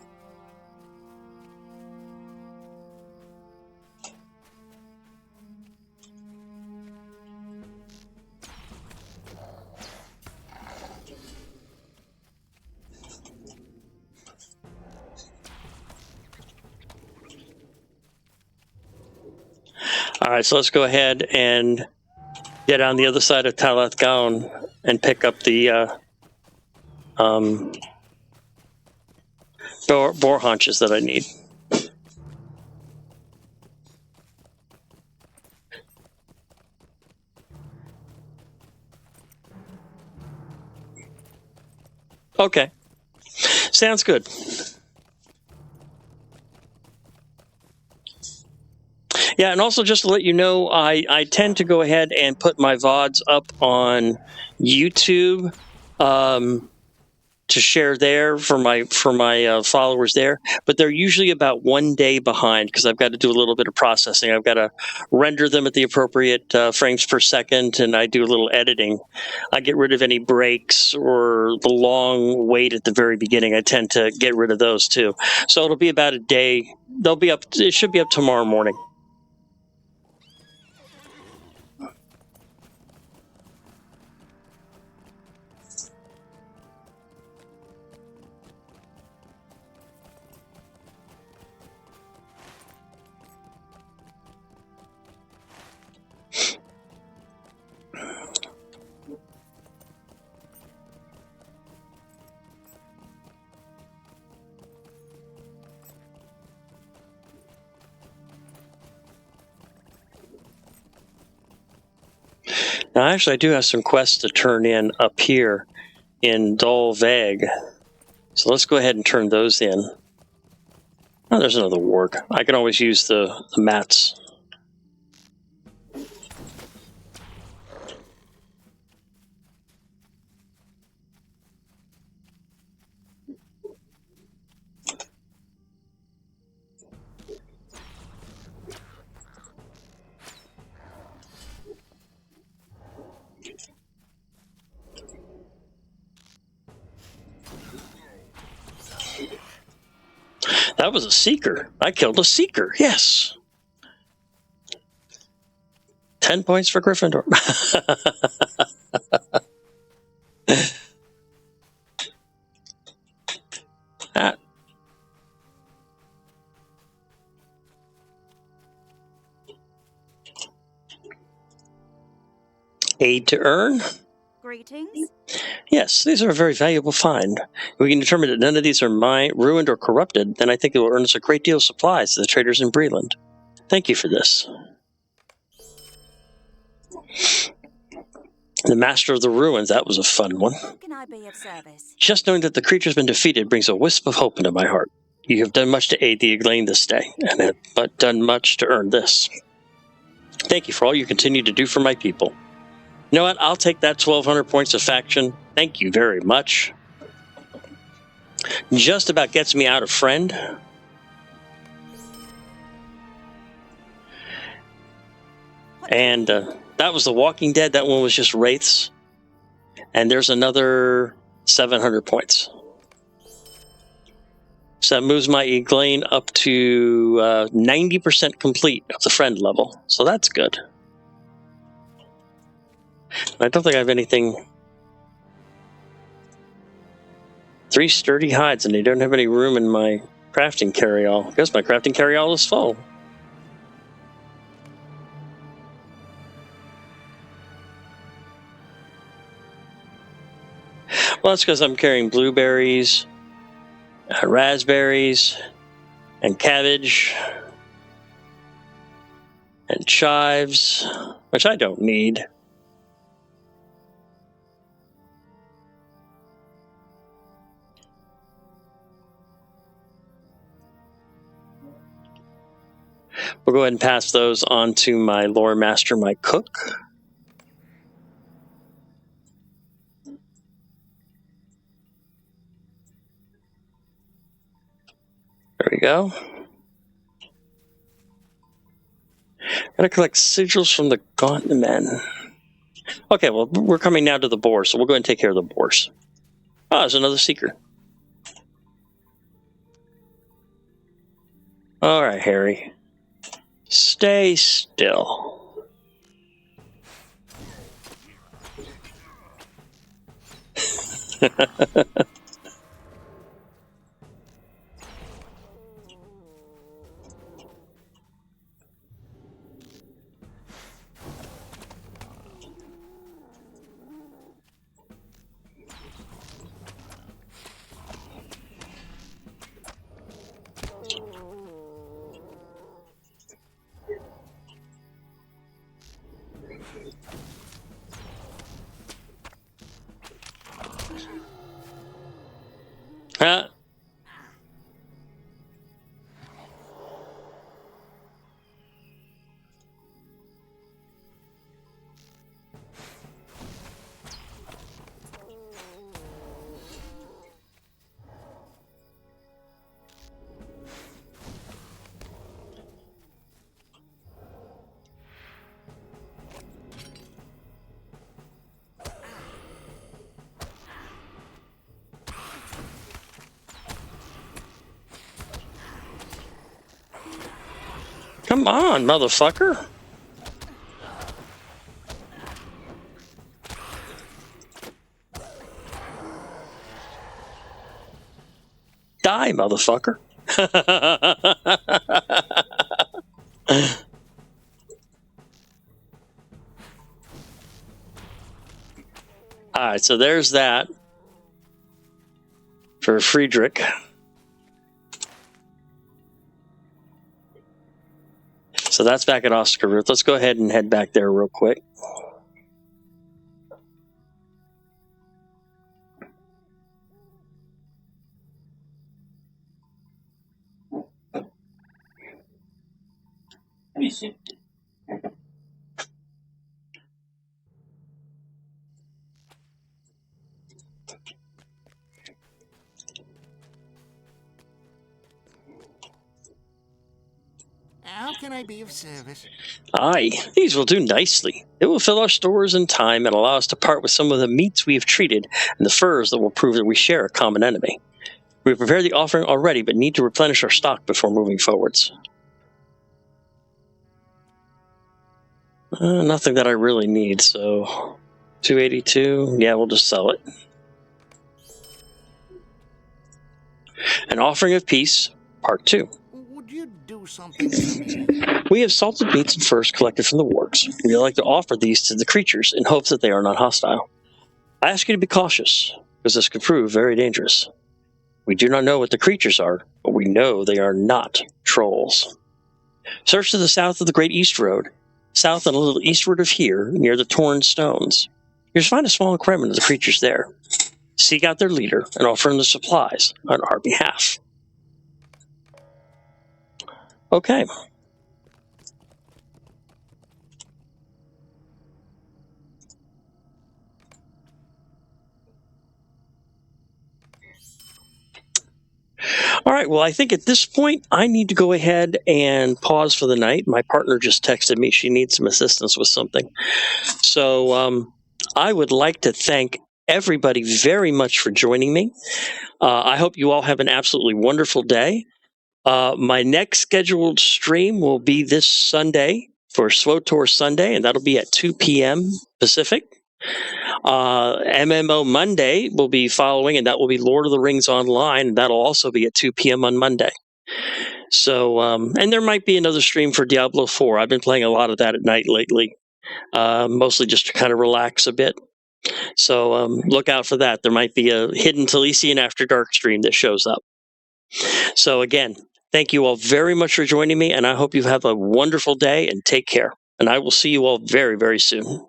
All right, so let's go ahead and get on the other side of Talathgown and pick up the boar haunches that I need. Okay, sounds good. Yeah, and also just to let you know, I tend to go ahead and put my VODs up on YouTube to share there for my followers there, but they're usually about 1 day behind because I've got to do a little bit of processing. I've got to render them at the appropriate frames per second, and I do a little editing. I get rid of any breaks or the long wait at the very beginning. I tend to get rid of those too. So it'll be about a day. They'll be up. It should be up tomorrow morning. Now, actually, I do have some quests to turn in up here in Dolveg. So let's go ahead and turn those in. Oh, there's another warg. I can always use the mats. That was a seeker. I killed a seeker. Yes. 10 points for Gryffindor. Ah. Aid to earn. Greetings. Yes, these are a very valuable find. If we can determine that none of these are ruined or corrupted, then I think it will earn us a great deal of supplies to the traders in Breland. Thank you for this. The Master of the Ruins, that was a fun one. How can I be of service? Just knowing that the creature's been defeated brings a wisp of hope into my heart. You have done much to aid the Eglain this day, and have but done much to earn this. Thank you for all you continue to do for my people. You know what? I'll take that 1,200 points of faction. Thank you very much. Just about gets me out of friend. And that was The Walking Dead. That one was just wraiths. And there's another 700 points. So that moves my Eglain up to 90% complete of the friend level. So that's good. I don't think I have anything. 3 sturdy hides, and they don't have any room in my crafting carry-all. I guess my crafting carry-all is full. Well, that's because I'm carrying blueberries, raspberries, and cabbage, and chives, which I don't need. We'll go ahead and pass those on to my lore master, my cook. There we go. Gotta collect sigils from the Gauntlet Men. Okay, well, we're coming now to the boar, so we'll go ahead and take care of the boars. Oh, there's another seeker. All right, Harry. Stay still. Huh? Come on, motherfucker. Die, motherfucker. Alright, so there's that for Friedrich. So that's back at Oscar Ruth. Let's go ahead and head back there real quick. Let me see. How can I be of service? Aye, these will do nicely. It will fill our stores in time and allow us to part with some of the meats we have treated and the furs that will prove that we share a common enemy. We have prepared the offering already, but need to replenish our stock before moving forwards. Nothing that I really need, so 282. Yeah, we'll just sell it. An offering of peace, part 2. Would you do something for me? We have salted meats and furs collected from the wargs. We would like to offer these to the creatures in hopes that they are not hostile. I ask you to be cautious, because this could prove very dangerous. We do not know what the creatures are, but we know they are not trolls. Search to the south of the Great East Road, south and a little eastward of here, near the Torn Stones. You'll find a small increment of the creatures there. Seek out their leader and offer him the supplies on our behalf. Okay. All right, well, I think at this point, I need to go ahead and pause for the night. My partner just texted me. She needs some assistance with something. So I would like to thank everybody very much for joining me. I hope you all have an absolutely wonderful day. My next scheduled stream will be this Sunday for SWTOR Sunday, and that'll be at 2 p.m. Pacific. MMO Monday will be following, and that will be Lord of the Rings Online, and that'll also be at 2 p.m. on Monday. So, and there might be another stream for Diablo 4. I've been playing a lot of that at night lately, mostly just to kind of relax a bit. So look out for that. There might be a hidden Talisian After Dark stream that shows up. So again, thank you all very much for joining me, and I hope you have a wonderful day and take care. And I will see you all very, very soon.